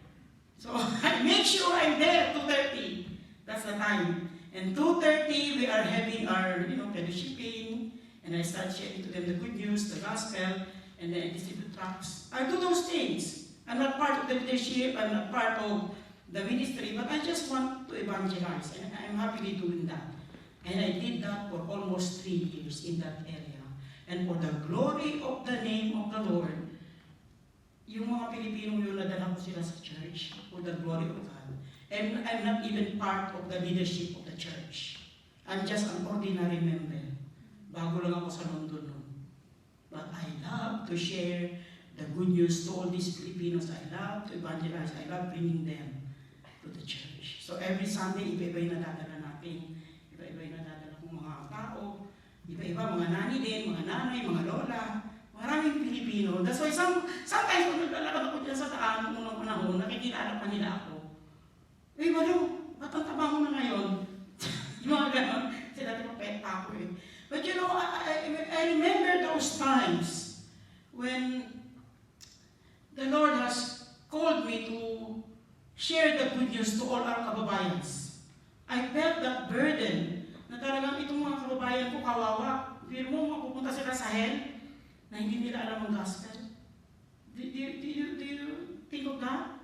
So I make sure I'm there at 2:30. That's the time. And 2:30, we are having our, fellowshipping, and I start sharing to them the good news, the gospel, and then I distribute tracts. I do those things. I'm not part of the leadership, I'm not part of the ministry, but I just want to evangelize, and I'm happily doing that. And I did that for almost 3 years in that area. And for the glory of the name of the Lord, yung mga Pilipino yun, nadala ko sila sa church for the glory of God. And I'm not even part of the leadership of the church. I'm just an ordinary member. Bago lang ako sa London noon. But I love to share the good news to all these Filipinos. I love to evangelize. I love bringing them to the church. So every Sunday, iba-iba yung nadadala natin. Iba-iba yung nadadala kong mga tao. Iba-iba, mga nani din, mga nanay, mga lola. Maraming Pilipino. That's why sometimes kung naglalakad ako dyan sa daan noong unang panahon, nakikilala pa nila ako. Uy, Balo, ba't ang taba mo na ngayon? Yung mga ganon. Kasi dati mapet pa ako eh. But you know, I remember those times when the Lord has called me to share the good news to all our kababayans. I felt that burden na talagang itong mga kababayan ko kawawa. Pero mo mapupunta sila sa hell na hindi nila alam ang gospel. Do you think of that?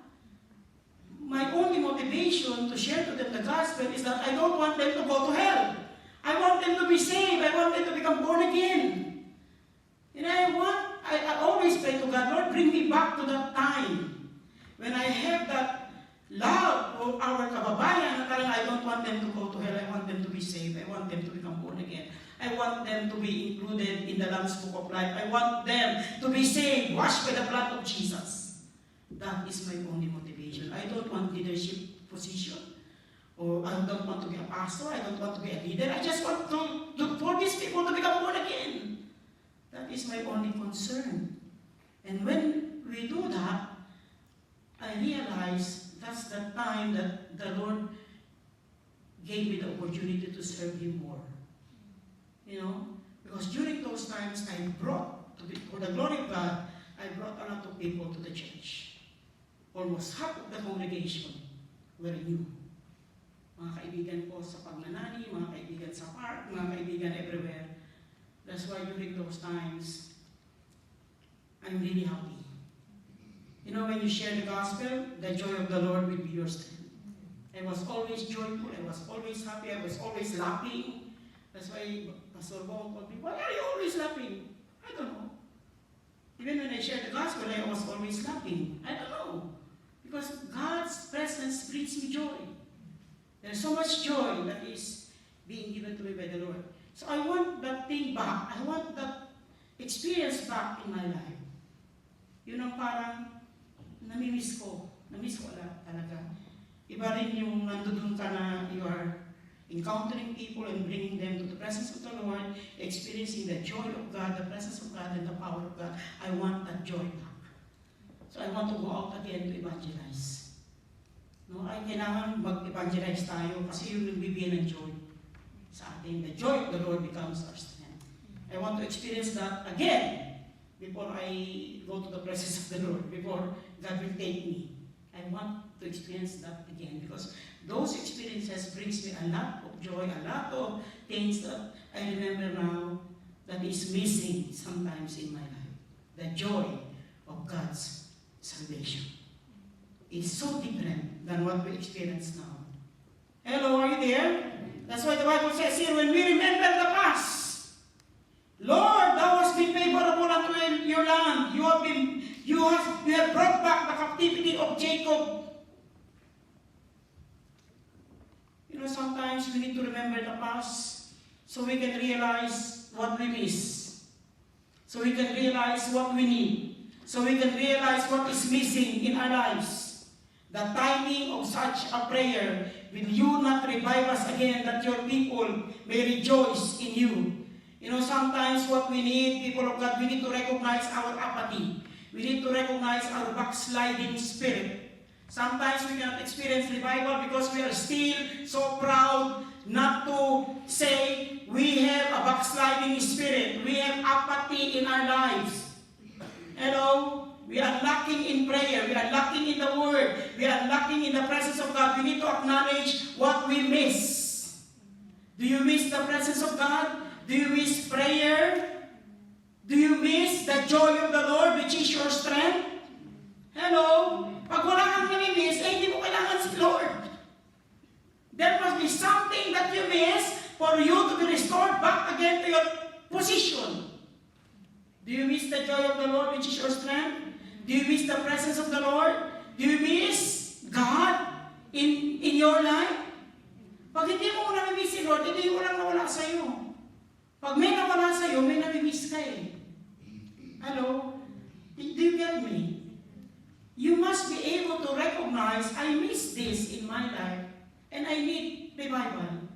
My only motivation to share to them the gospel is that I don't want them to go to hell. I want them to be saved. I want them to become born again. And I always pray to God, Lord, bring me back to that time when I have that love for our kababayan na talagang I don't want them to go to hell. I want them to be saved. I want them to become born again. I want them to be included in the Lamb's Book of Life. I want them to be saved, washed by the blood of Jesus. That is my only motivation. I don't want leadership position. Or I don't want to be a pastor. I don't want to be a leader. I just want for these people to become born again. That is my only concern. And when we do that, I realize that's the time that the Lord gave me the opportunity to serve Him more. You know, because during those times, I brought, for the glory of God, I brought a lot of people to the church. Almost half of the congregation were new. Mga kaibigan ko sa pagnanani, mga kaibigan sa park, mga kaibigan everywhere. That's why during those times, I'm really happy. You know, when you share the gospel, the joy of the Lord will be your strength. I was always joyful, I was always happy, I was always laughing. That's why Pastor Bong told me, why are you always laughing? I don't know. Even when I shared the gospel, I was always laughing. I don't know. Because God's presence brings me joy. There's so much joy that is being given to me by the Lord. So I want that thing back. I want that experience back in my life. Yun ang parang namimiss ko. Namiss ko talaga. Iba rin yung nandoon ka na you are encountering people and bringing them to the presence of the Lord, experiencing the joy of God, the presence of God, and the power of God. I want that joy back. So I want to go out again to evangelize. No, ay kailangan mag-evangelize tayo kasi yun yung bibigyan ng joy sa atin. The joy of the Lord becomes our strength. I want to experience that again before I go to the presence of the Lord, before God will take me. I want to experience that again because those experiences brings me a lot of joy, a lot of things that I remember now that is missing sometimes in my life. The joy of God's salvation is so different than what we experience now. Hello, are you there? That's why the Bible says here, when we remember the past, Lord, thou hast been favorable unto your land. You have brought back the captivity of Jacob. You know, sometimes we need to remember the past so we can realize what we miss. So we can realize what we need. So we can realize what is missing in our lives. The timing of such a prayer, will you not revive us again that your people may rejoice in you? You know, sometimes what we need, people of God, we need to recognize our apathy. We need to recognize our backsliding spirit. Sometimes we cannot experience revival because we are still so proud not to say we have a backsliding spirit. We have apathy in our lives. Hello? We are lacking in prayer. We are lacking in the Word. We are lacking in the presence of God. We need to acknowledge what we miss. Do you miss the presence of God? Do you miss prayer? Do you miss the joy of the Lord, which is your strength? Hello? Pag wala kang nami-miss, hindi mo kailangan si Lord. There must be something that you miss for you to be restored back again to your position. Do you miss the joy of the Lord, which is your strength? Do you miss the presence of the Lord? Do you miss God in your life? Pag hindi mo nami-miss si Lord, hindi mo lang nawala sa iyo. Pag may nawala sa iyo, may nami-miss ka eh. Hello? Do you get me? You must be able to recognize, I miss this in my life, and I need revival.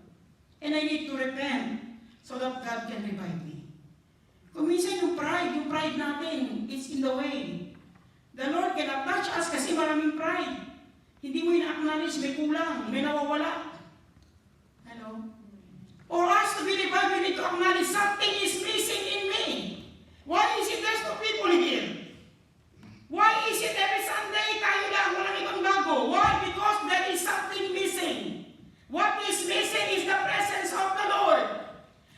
And I need to repent so that God can revive me. Kung minsan yung pride natin, it's in the way. The Lord cannot touch us kasi maraming pride. Hindi mo ina-acknowledge, may kulang, may nawawala. Hello? For us to be revived, we need to acknowledge something is missing in me. Why is it there's no people here? Why is it every Sunday tayo lang, walang ibang bago? Why? Because there is something missing. What is missing is the presence of the Lord.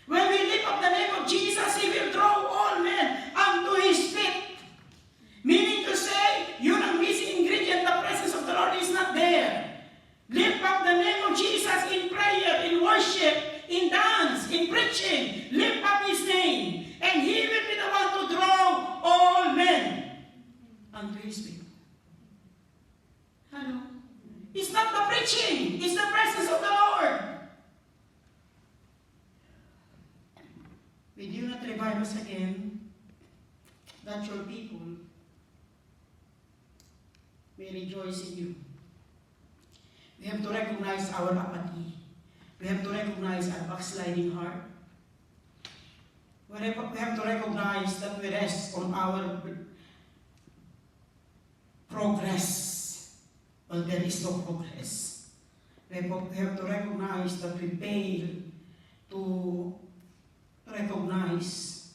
When we lift up the name of Jesus, He will draw all men unto His feet. Meaning to say, yun ang missing ingredient, the presence of the Lord is not there. Lift up the name of Jesus in prayer, in worship, in dance, in preaching. Lift up His name, and He will be the one to draw all men unto His feet. Hello? It's not the preaching, it's the presence of the Lord. Will you not revive us again, that your people may rejoice in you? We have to recognize our apathy. We have to recognize our backsliding heart. We have to recognize that we rest on our progress. Well, there is no progress. We have to recognize that we fail to recognize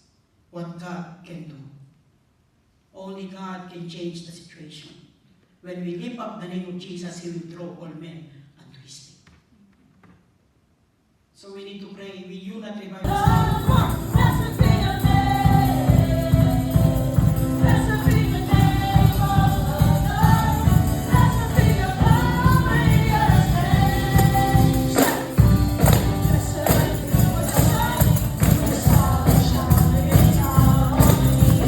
what God can do. Only God can change the situation. When we lift up the name of Jesus, He will draw all men unto His feet. So we need to pray. Will you not revive us? Blessed be your name. Blessed be the name of the Lord. Blessed be your glorious name. Blessed be your sun, the sun shining on me.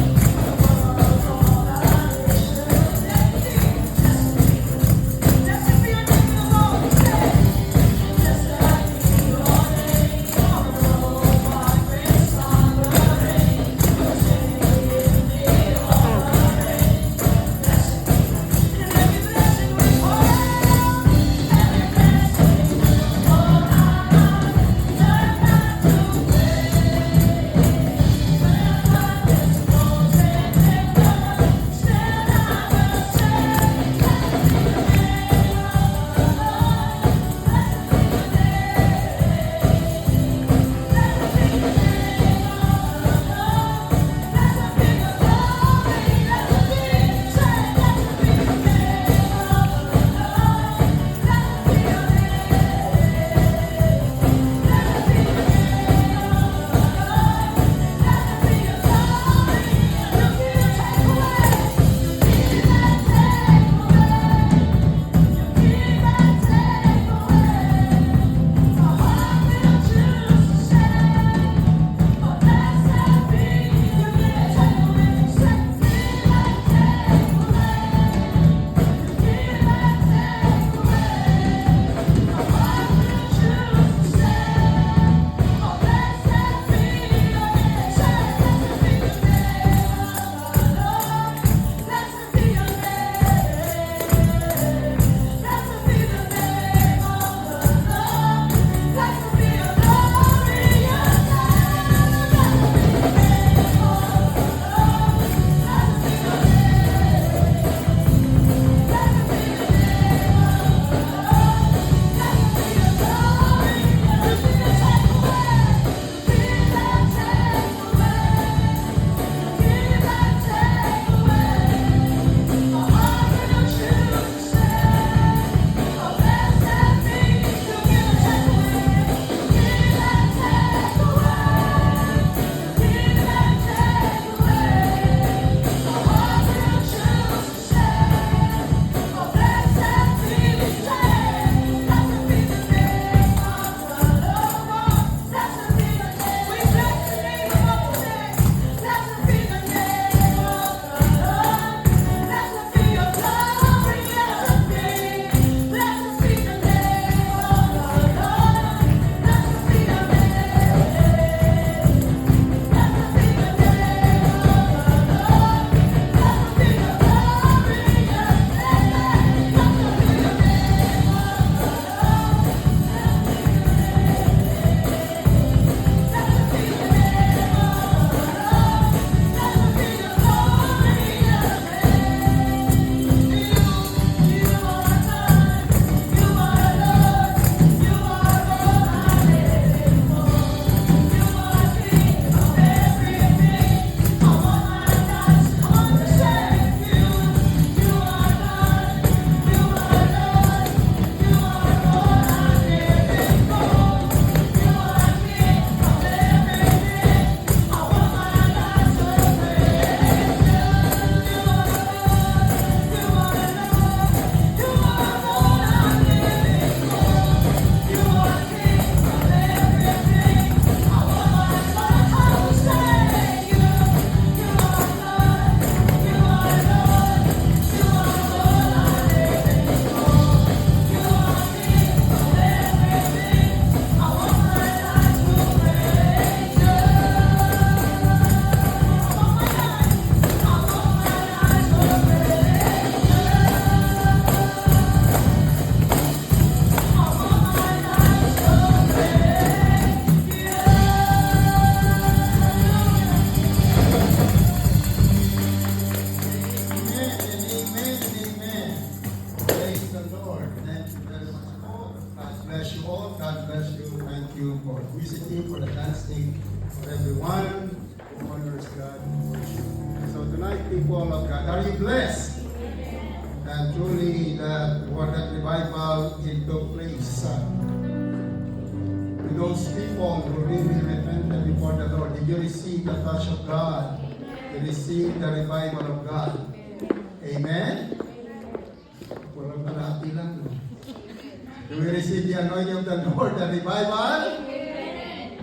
Lord. Visit Him for the dancing for everyone who honors God and worship. So tonight, people of God, are you blessed? And truly, that revival it took place with those people who really repented before the Lord. Did you receive the touch of God? Did you receive the revival of God? Amen? Walang kalahati lang. Do we receive the anointing of the Lord, the revival?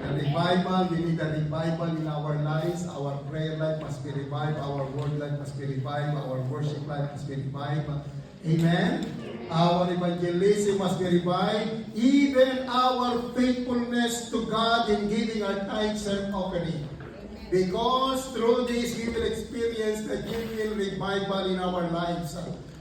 The revival, we need a revival in our lives. Our prayer life must be revived. Our word life must be revived. Our worship life must be revived. Amen? Our evangelism must be revived. Even our faithfulness to God in giving our tithes and offering. Because through this, we will experience the genuine revival in our lives.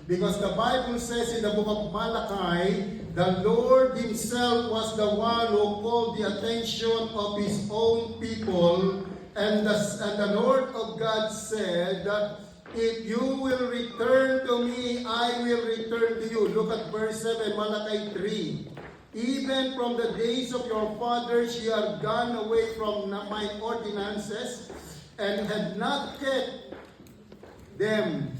Because the Bible says in the book of Malachi, the Lord Himself was the one who called the attention of His own people. And the Lord of God said that if you will return to me, I will return to you. Look at verse 7, Malachi 3. Even from the days of your fathers, ye are gone away from my ordinances and have not kept them.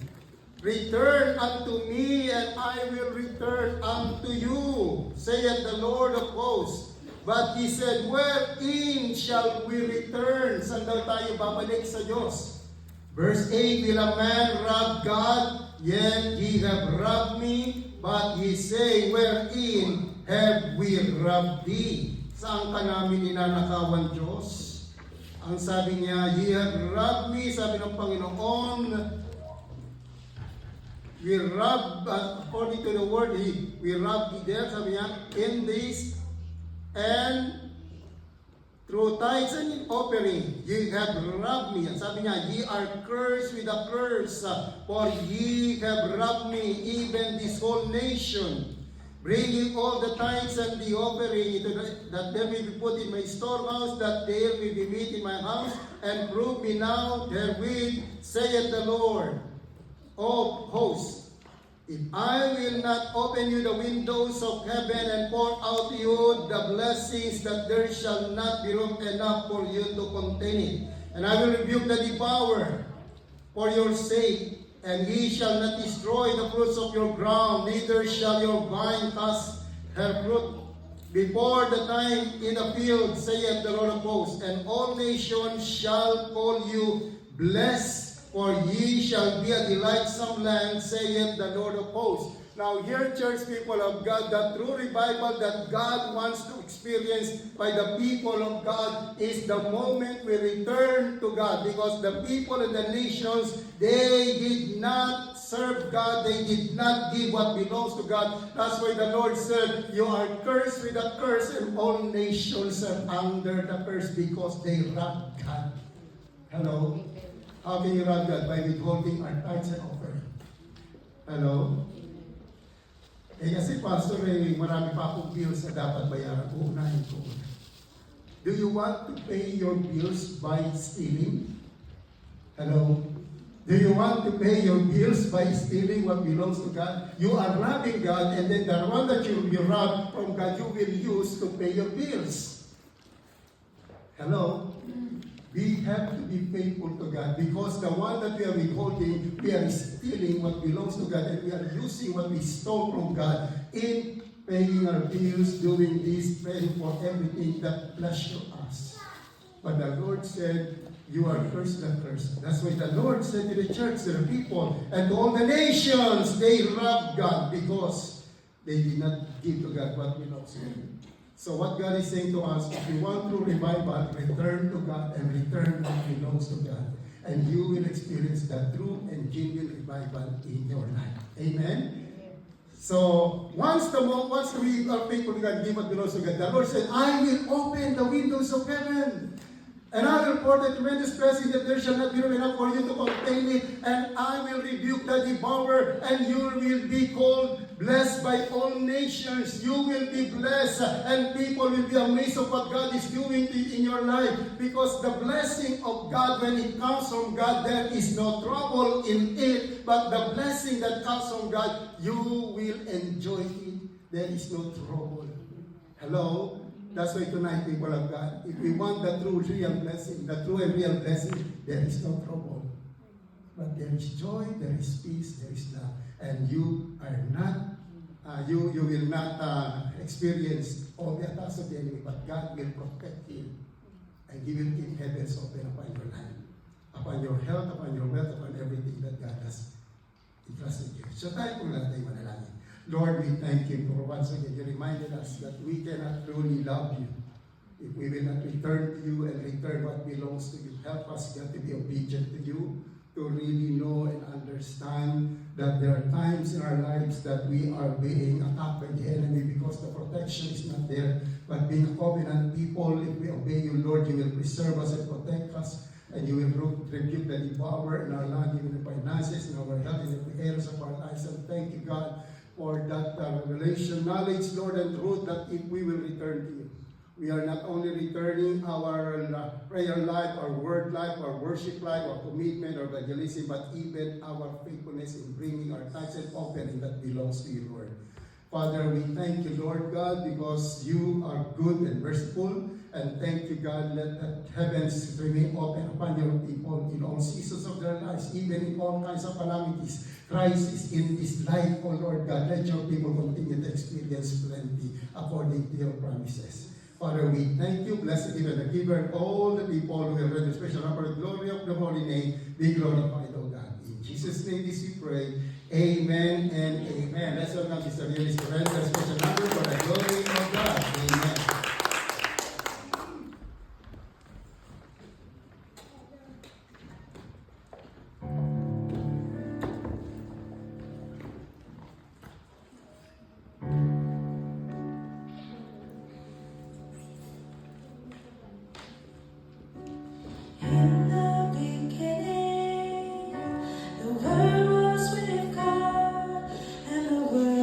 Return unto me, and I will return unto you, saith the Lord of hosts. But he said, wherein shall we return? Saan daw tayo babalik sa Diyos? Verse 8, will a man rob God? Yet ye have robbed me. But ye say, wherein have we robbed thee? Saan ka namin ninanakawan, Diyos? Ang sabi niya, ye have robbed me, sabi ng Panginoon, we rob, according to the word, we rob thee there, sabi niya, in this, and through tithes and offering, ye have robbed me. And sabi niya, ye are cursed with a curse, for ye have robbed me, even this whole nation. Bringing all the tithes and the offering, that they may be put in my storehouse, that there may be meat in my house, and prove me now therewith, saith the Lord of hosts, if I will not open you the windows of heaven and pour out to you the blessings, that there shall not be room enough for you to contain it. And I will rebuke the devourer for your sake, and he shall not destroy the fruits of your ground, neither shall your vine cast her fruit before the time in the field, saith the Lord of hosts. And all nations shall call you blessed, for ye shall be a delightsome land, saith the Lord of hosts. Now here, church people of God, the true revival that God wants to experience by the people of God is the moment we return to God. Because the people in the nations, they did not serve God, they did not give what belongs to God. That's why the Lord said, you are cursed with a curse, and all nations are under the curse because they robbed God. Hello? How can you rob God? By withholding our tithes and offering. Hello? Eh kasi pastor, marami pa akong bills na dapat bayaran. Uunahin ko. Do you want to pay your bills by stealing? Hello? Do you want to pay your bills by stealing what belongs to God? You are robbing God, and then the one that you rob from God, you will use to pay your bills. Hello? We have to be faithful to God, because the one that we are withholding, we are stealing what belongs to God, and we are using what we stole from God in paying our bills, doing this, praying for everything that pleasure us. But the Lord said, you are cursed and cursed. That's why the Lord said to the church, to the people, and to all the nations, they robbed God because they did not give to God what belongs to Him. So what God is saying to us, if you want true revival, return to God and return what belongs to God. And you will experience the true and genuine revival in your life. Amen? So, once we are faithful to God, give what belongs to God, the Lord said, I will open the windows of heaven. And I will pour the tremendous blessing that there shall not be room enough for you to contain it. And I will rebuke the devourer, and you will be called blessed by all nations. You will be blessed, and people will be amazed of what God is doing in your life. Because the blessing of God, when it comes from God, there is no trouble in it. But the blessing that comes from God, you will enjoy it. There is no trouble. Hello? That's why tonight, people of God, if we want the true, real blessing, the true and real blessing, there is no trouble. But there is joy, there is peace, there is love. And you are not, you will not experience all the attacks of the enemy, but God will protect you. And He will keep heavens open upon your life, upon your health, upon your wealth, upon everything that God has entrusted you. So tayo po lahat ay manalangin. Lord, we thank you for once again. You reminded us that we cannot truly love you if we will not return to you and return what belongs to you. Help us, God, to be obedient to you, to really know and understand that there are times in our lives that we are being attacked by the enemy because the protection is not there. But being a covenant people, if we obey you, Lord, you will preserve us and protect us, and you will rebuke the devourer in our land, even in finances, in our health, in every areas of our lives. And thank you, God, for that revelation, knowledge, Lord, and truth, that if we will return to you, we are not only returning our prayer life, our word life, our worship life, our commitment, our evangelism, but even our faithfulness in bringing our tithes and offering that belongs to you, Lord. Father, we thank you, Lord God, because you are good and merciful. And thank you, God, let the heavens remain open upon your people in all seasons of their lives, even in all kinds of calamities, crisis in this life, oh Lord God. Let your people continue to experience plenty according to your promises. Father, we thank you, blessed even the giver, and all the people who have read the special number, the glory of the holy name, be glorified, O God. In Jesus' name this we pray. Amen and amen. Let's welcome Sister Eunice to read the special number for the glory of God. Amen. In the beginning, the Word was with God, and the Word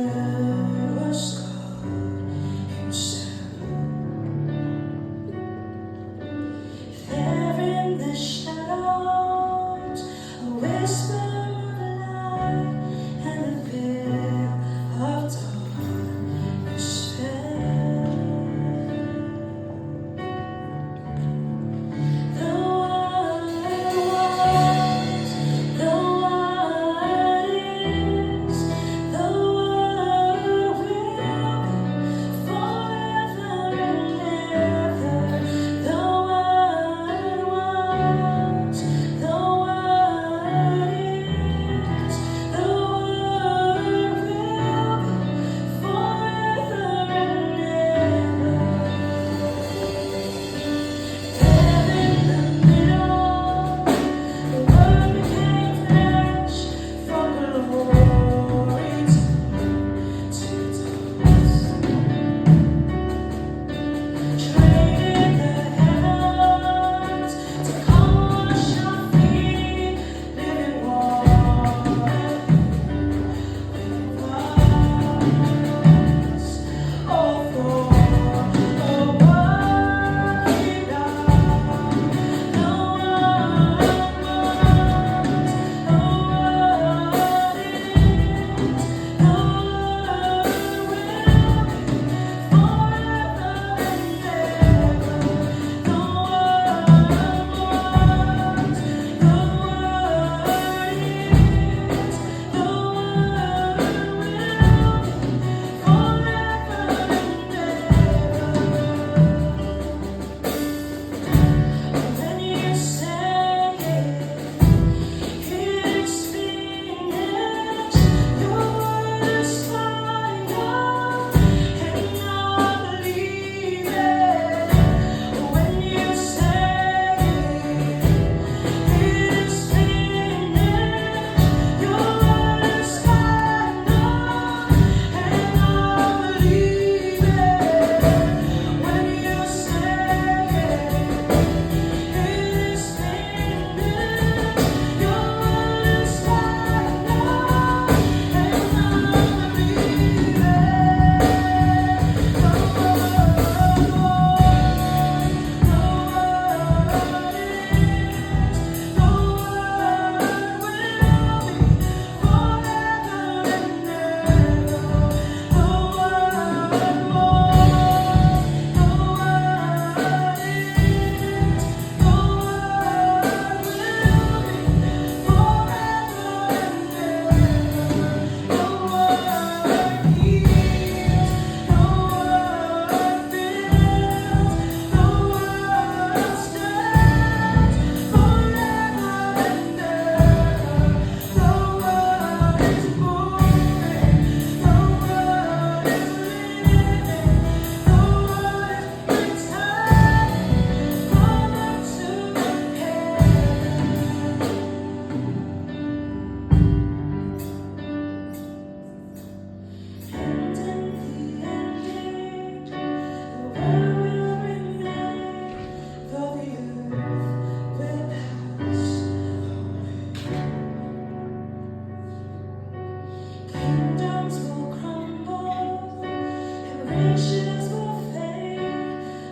Nations will fade,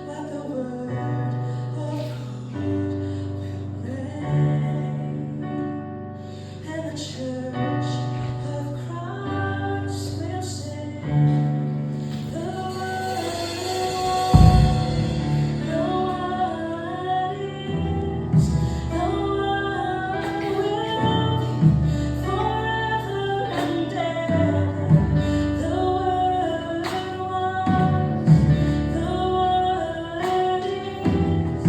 but the word of God will reign, and the church of Christ will sing. The word is, the word will be forever and ever. The word was, the word is,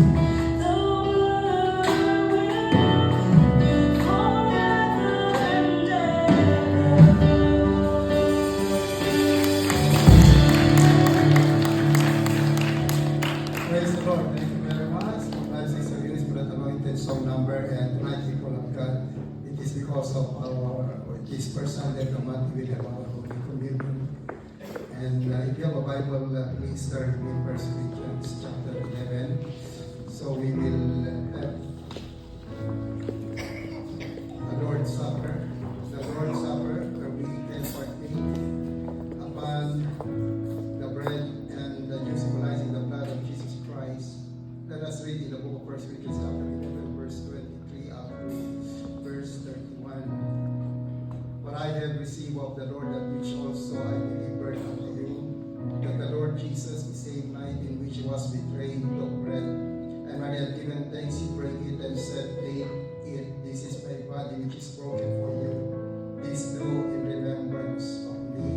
the word will be forever and Praise the Lord. Thank you very much. Thanks, Sister Eunice, for that anointed song number. And tonight, people of God, it is because of this first Sunday of the month, we have our Holy Communion. And if you have a Bible, please turn in 1 Corinthians chapter 11. So we will have the Lord's Supper. The Lord's Supper, where we can partake upon the bread and the juice symbolizing the blood of Jesus Christ. Let us read in the book of 1 Corinthians chapter 11, verse 23 up to verse 31. For I have received of the Lord that which also I delivered unto you, that the Lord Jesus, the same night in which he was betrayed, took bread, and when he had given thanks, he broke it and said, Take it, this is my body which is broken for you. This do in remembrance of me.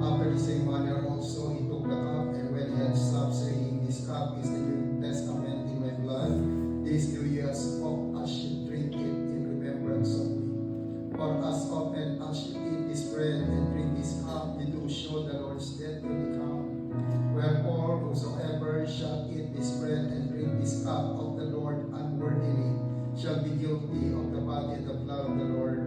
After the same manner also he took the cup, and when he had supped, saying, This cup is the New Testament in my blood. This do ye as you drink it in remembrance of me. For as often as you eat this bread and drink this cup, you do show the Lord's death till he come. Wherefore, whosoever shall eat this bread and drink this cup of the Lord unworthily shall be guilty of the body and the blood of the Lord.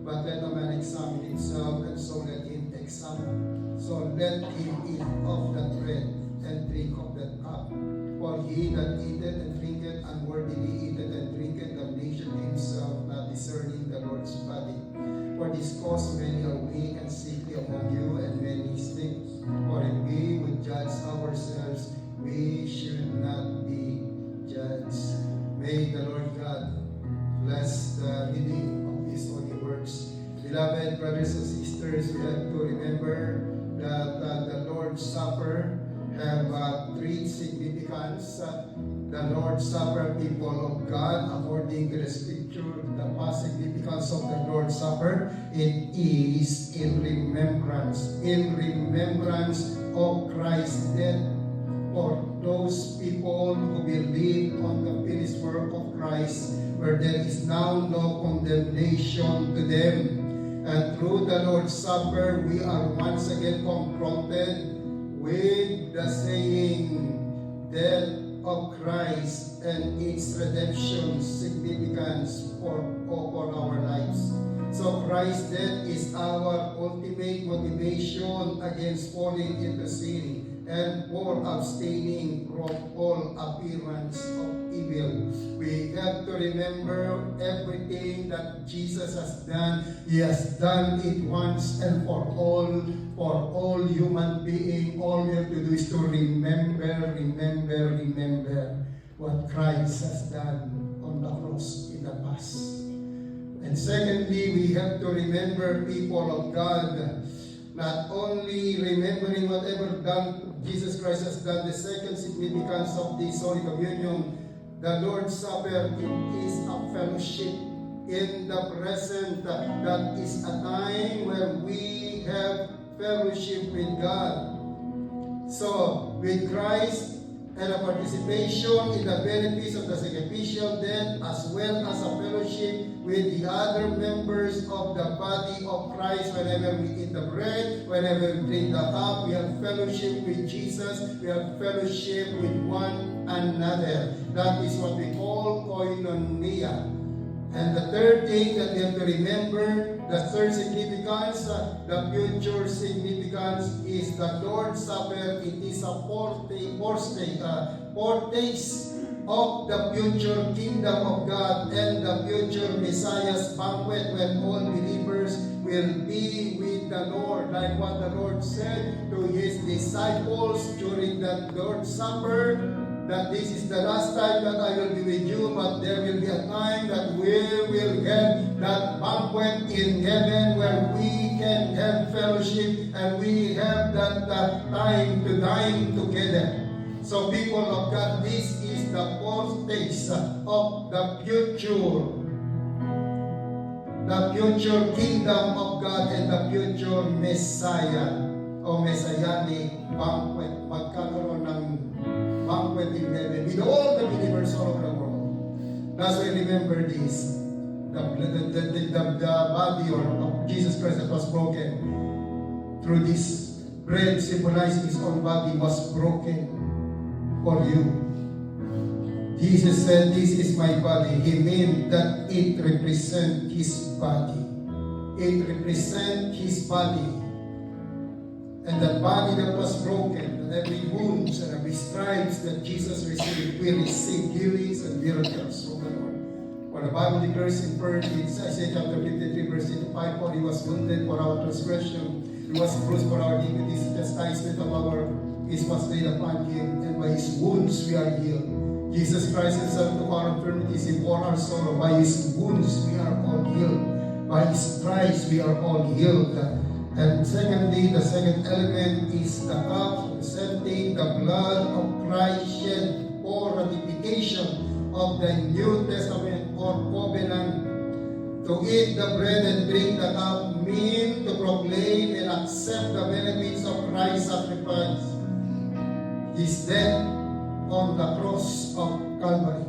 But let a man examine himself, and so let him examine. So let him eat of that bread and drink of that cup. For he that eateth and drinketh unworthily eateth and drinketh damnation to himself, not discerning the Lord's body. For this cause many are weak and sickly among you, and many sleep. For if we would judge ourselves, we should not be judged. May the Lord God bless the reading of His holy words. Beloved brothers and sisters, we have to remember that the Lord's Supper have three significance. The Lord's Supper, people of God, according to the Scripture, the first significance of the Lord's Supper, it is in remembrance of Christ's death. For those people who believe on the finished work of Christ, where there is now no condemnation to them. And through the Lord's Supper, we are once again confronted with the saying, death of Christ and its redemption significance for our lives. So Christ's death is our ultimate motivation against falling into sin and for abstaining from all appearance of evil. We have to remember everything that Jesus has done. He has done it once and for all human beings. All we have to do is to remember what Christ has done on the cross in the past. And secondly, we have to remember, people of God, not only remembering whatever done Jesus Christ has done. The second significance of this Holy Communion, the Lord's Supper, it is a fellowship in the present. That is a time where we have fellowship with God. So, with Christ and a participation in the benefits of the sacrificial death, as well as a fellowship with the other members of the body of Christ. Whenever we eat the bread, whenever we drink the cup, we have fellowship with Jesus, we have fellowship with one another. That is what we call koinonia. And the third thing that we have to remember, the third significance, the future significance, is the Lord's Supper. It is a foretaste of the future kingdom of God and the future Messiah's banquet, when all believers will be with with the Lord, like what the Lord said to his disciples during that Lord's Supper, that this is the last time that I will be with you, but there will be a time that we will have that banquet in heaven where we can have fellowship and we have that time to dine together. So people of God, this is the foretaste of the future kingdom of God and the future Messiah o Messianic banquet. Magkakaroon ng banquet in heaven with all the believers all over the world. That's why remember this. The body of Jesus Christ that was broken through this bread symbolizing his own body was broken for you. Jesus said, "This is my body." He meant that it represents his body. It represents his body. And the body that was broken, and every wounds and every stripes that Jesus received, we receive healings and miracles from the Lord. For the Bible declares in Isaiah chapter 53, verse 5, "For he was wounded for our transgression, he was bruised for our iniquities, the chastisement of our peace was laid upon him, and by his wounds we are healed." Jesus Christ himself took our infirmities, he bore our sorrow. By his wounds we are all healed. By his stripes we are all healed. And secondly, the second element is the cup representing the blood of Christ shed for ratification of the New Testament or covenant. To eat the bread and drink the cup mean to proclaim and accept the benefits of Christ's sacrifice, his death on the cross of Calvary.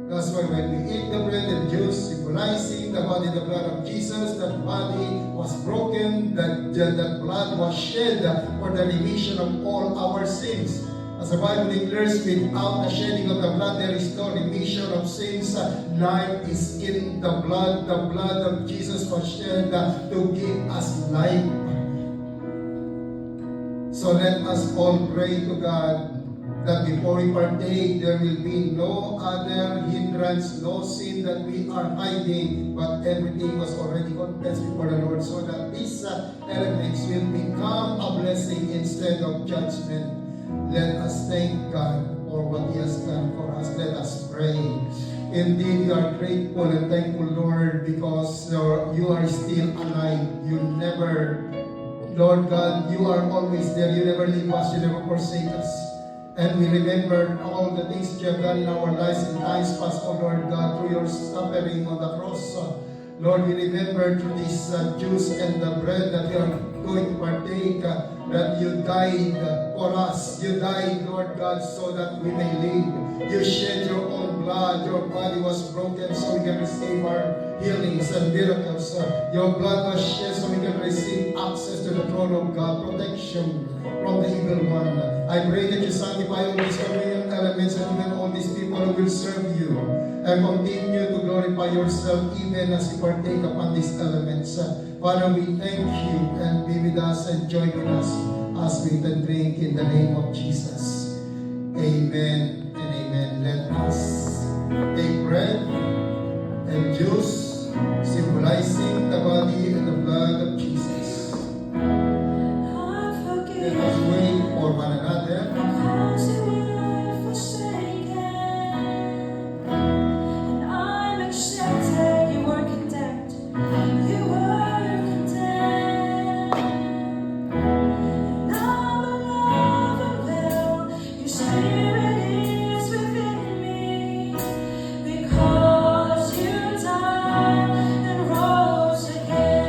That's why when we eat the bread and juice, symbolizing the body and the blood of Jesus, that body was broken, that blood was shed for the remission of all our sins. As the Bible declares, without the shedding of the blood, there is no remission of sins. Life is in the blood. The blood of Jesus was shed to give us life. So let us all pray to God that before we partake, there will be no other hindrance, no sin that we are hiding, but everything was already confessed before the Lord, so that these elements will become a blessing instead of judgment. Let us thank God for what He has done for us. Let us pray. Indeed, we are grateful and thankful, Lord, because you are still alive. You never, Lord God, you are always there. You never leave us. You never forsake us. And we remember all the things that you have done in our lives in times past, oh Lord God, through your suffering on the cross. Lord, we remember through this juice and the bread that we are going to partake, that you died for us. You died, Lord God, so that we may live. You shed your own blood. Your body was broken so we can receive our healings and miracles. Your blood was shed so we can receive access to the throne of God, protection from the evil one. I pray that you sanctify all these communion elements and even all these people who will serve you, and continue to glorify yourself even as we partake upon these elements. Father, we thank you, and be with us and join with us as we can drink in the name of Jesus. Amen and amen. Let us take bread and juice, symbolizing the body and the blood of Jesus. Let us wait for one another. Because you were forsaken, and I'm accepted. You were condemned. You were condemned. And I'm alive and well. Your spirit is within me. Because you died and rose again.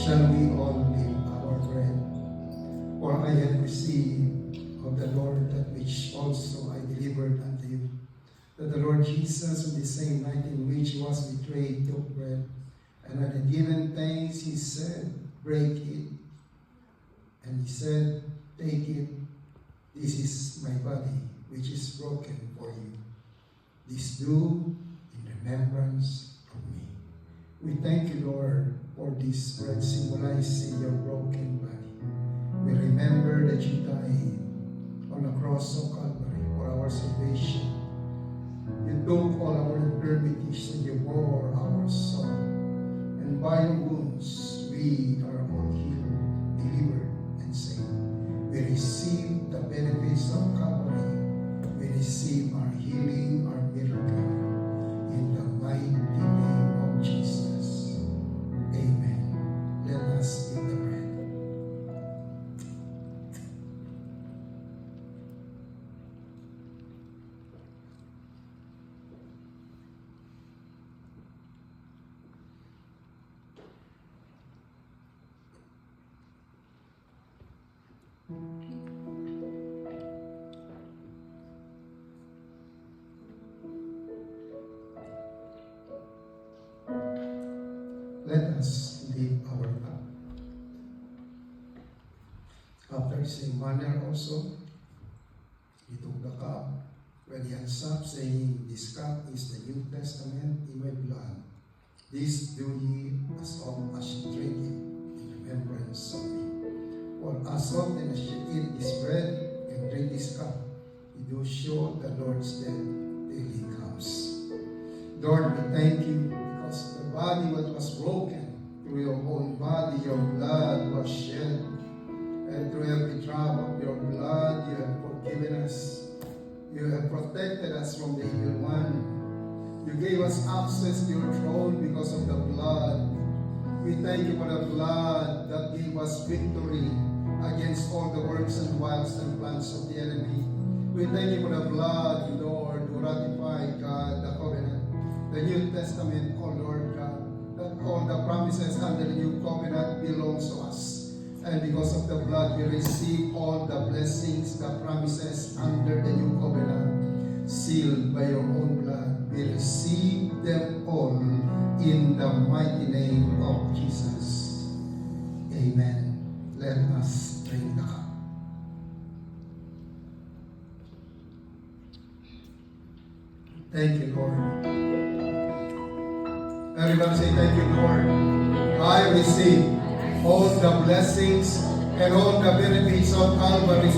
shall we all leave our bread? For I have received of the Lord that which also I delivered unto you, that the Lord Jesus, on the same night in which he was betrayed, took bread, and when he had given thanks, he said, break it. And he said, take it, this is my body, which is broken for you. This do in remembrance of me. We thank you, Lord, for this bread symbolizing your broken body. We remember that you died on the cross of Calvary for our salvation. You took all our infirmities and you bore our sorrow. And by your wounds, we are all healed, delivered, and saved. We receive the benefits of Calvary. We receive our healing, our miracle. In the mighty name of Jesus. Amen. Let us eat the bread. Let us leave our cup. After the same manner also, he took the cup when he had supped, saying, this cup is the New Testament in my blood. This do ye as often as ye drink it in remembrance of me. For as often as ye eat this bread and drink this cup, ye do show the Lord's death till he comes. Lord, we thank you because the body that was broken, through your own body, your blood was shed. And through every drop of your blood, you have forgiven us. You have protected us from the evil one. You gave us access to your throne because of the blood. We thank you for the blood that gave us victory against all the works and wiles and plans of the enemy. We thank you for the blood, Lord, to ratify, God, the covenant. The New Testament, O Lord God, that all the promises under the new covenant belongs to us. And because of the blood, we receive all the blessings, the promises under the new covenant, sealed by your own blood. We receive them all in the mighty name of Jesus. Amen. Let us drink the cup. Thank you, Lord. Everybody say, thank you, Lord. I receive all the blessings and all the benefits of Calvary.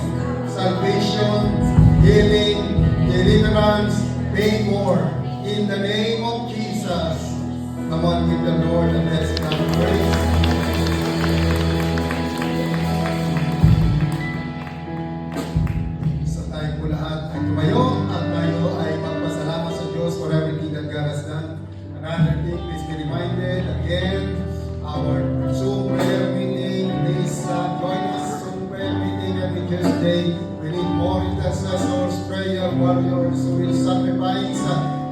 Salvation, healing, deliverance, paid for. In the name of Jesus. Come on, give the Lord a blessing and praise. Sa tayo po lahat ay tumayo at tayo ay magpasalamat sa Diyos for everything that God has done. Another thing, please be reminded again, our Zoom prayer meeting. Please join us Zoom prayer meeting every Tuesday. We need more intercessors, prayer warriors who will sacrifice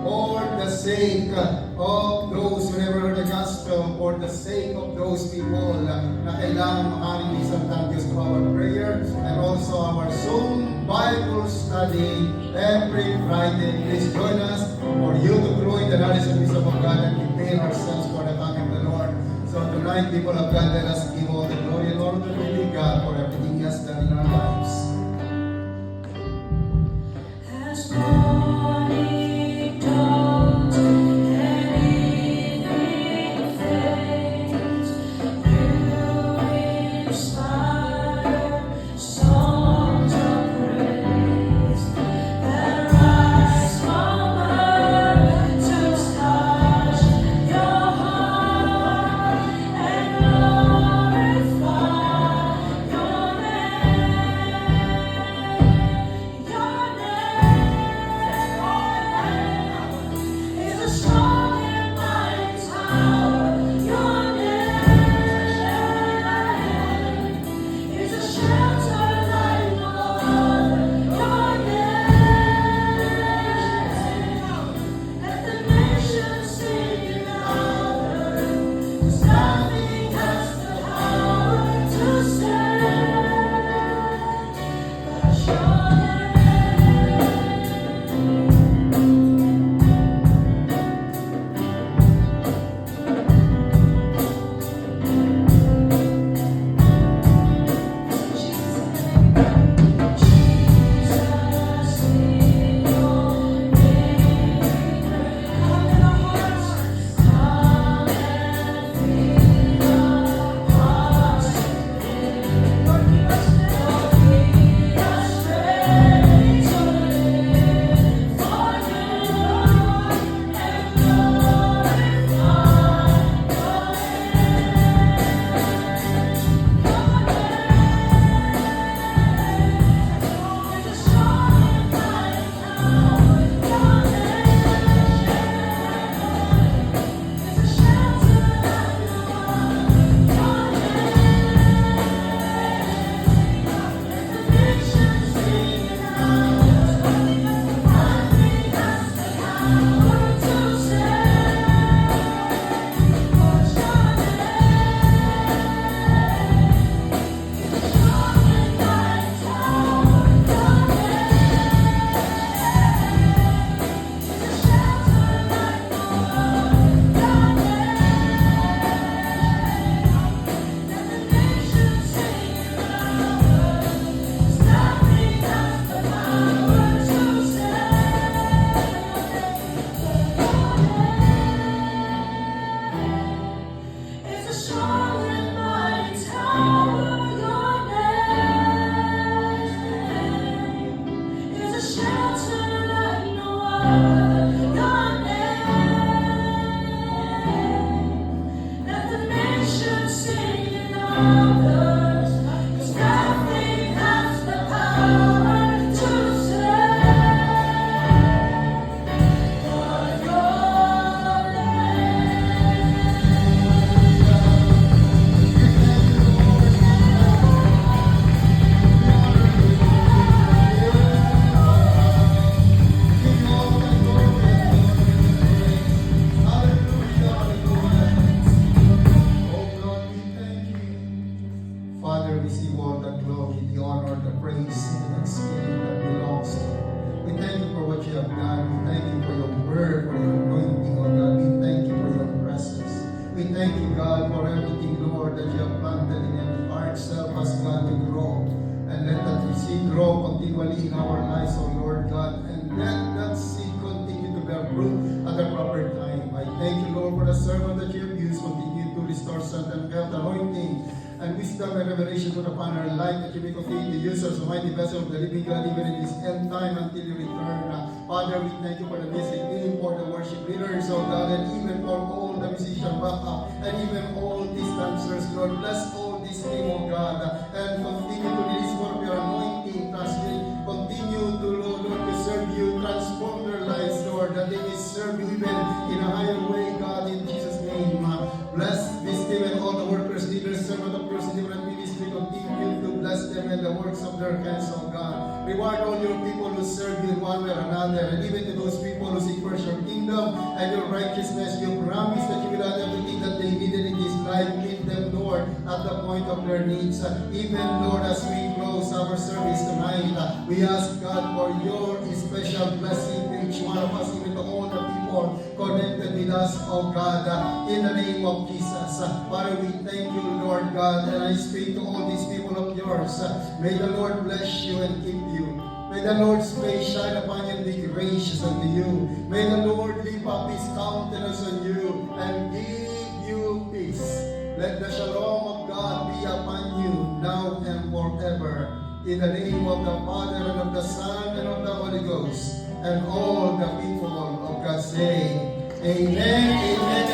for the sake of those who never heard the gospel, for the sake of those people na kailangan makarinig sa Diyos to our prayer, and also our Zoom Bible study every Friday. Please join us for you to grow in the knowledge and wisdom of God and prepare ourselves for the coming of the Lord. So tonight, people of God, let us give all the glory and honor to the living God for everything He has done in our lives. As morning dawns and evening fades, you inspire songs of praise that rise from earth to touch your heart and glorify your name. for the sermon that you have used. Continue to restore strength and health, anointing, and wisdom and revelation put upon our life, that you may continue to use us as a mighty vessel of the living God even in this end time until you return. Father, we thank you for the music team, for the worship leaders, oh God, and even for all the musician backup, and even all these dancers, Lord. Bless all these team, oh God, and continue to release more of your anointing, continue to, Lord, to serve you, transform their lives, Lord, that they may serve you even in a higher way, God, in Jesus' name. Bless this team and all the workers, leaders, servants of yours in different ministry. Continue to bless them and the works of their hands, oh God. Reward all your people who serve you in one way or another, and even to those people who seek first your kingdom and your righteousness. You promise that you will add everything that they needed in this life. Meet them, Lord, at the point of their needs. Even, Lord, as we close our service tonight, we ask God for your special blessing to each one of us, even to all the people connected with us, oh God, in the name of Jesus. Father, we thank you, Lord God, and I speak to all these people of yours. May the Lord bless you and keep you. May the Lord's face shine upon you and be gracious unto you. May the Lord lift up his countenance on you and give you peace. Let the shalom of God be upon you now and forever. In the name of the Father, and of the Son, and of the Holy Ghost. And all the people of God say, Amen, amen.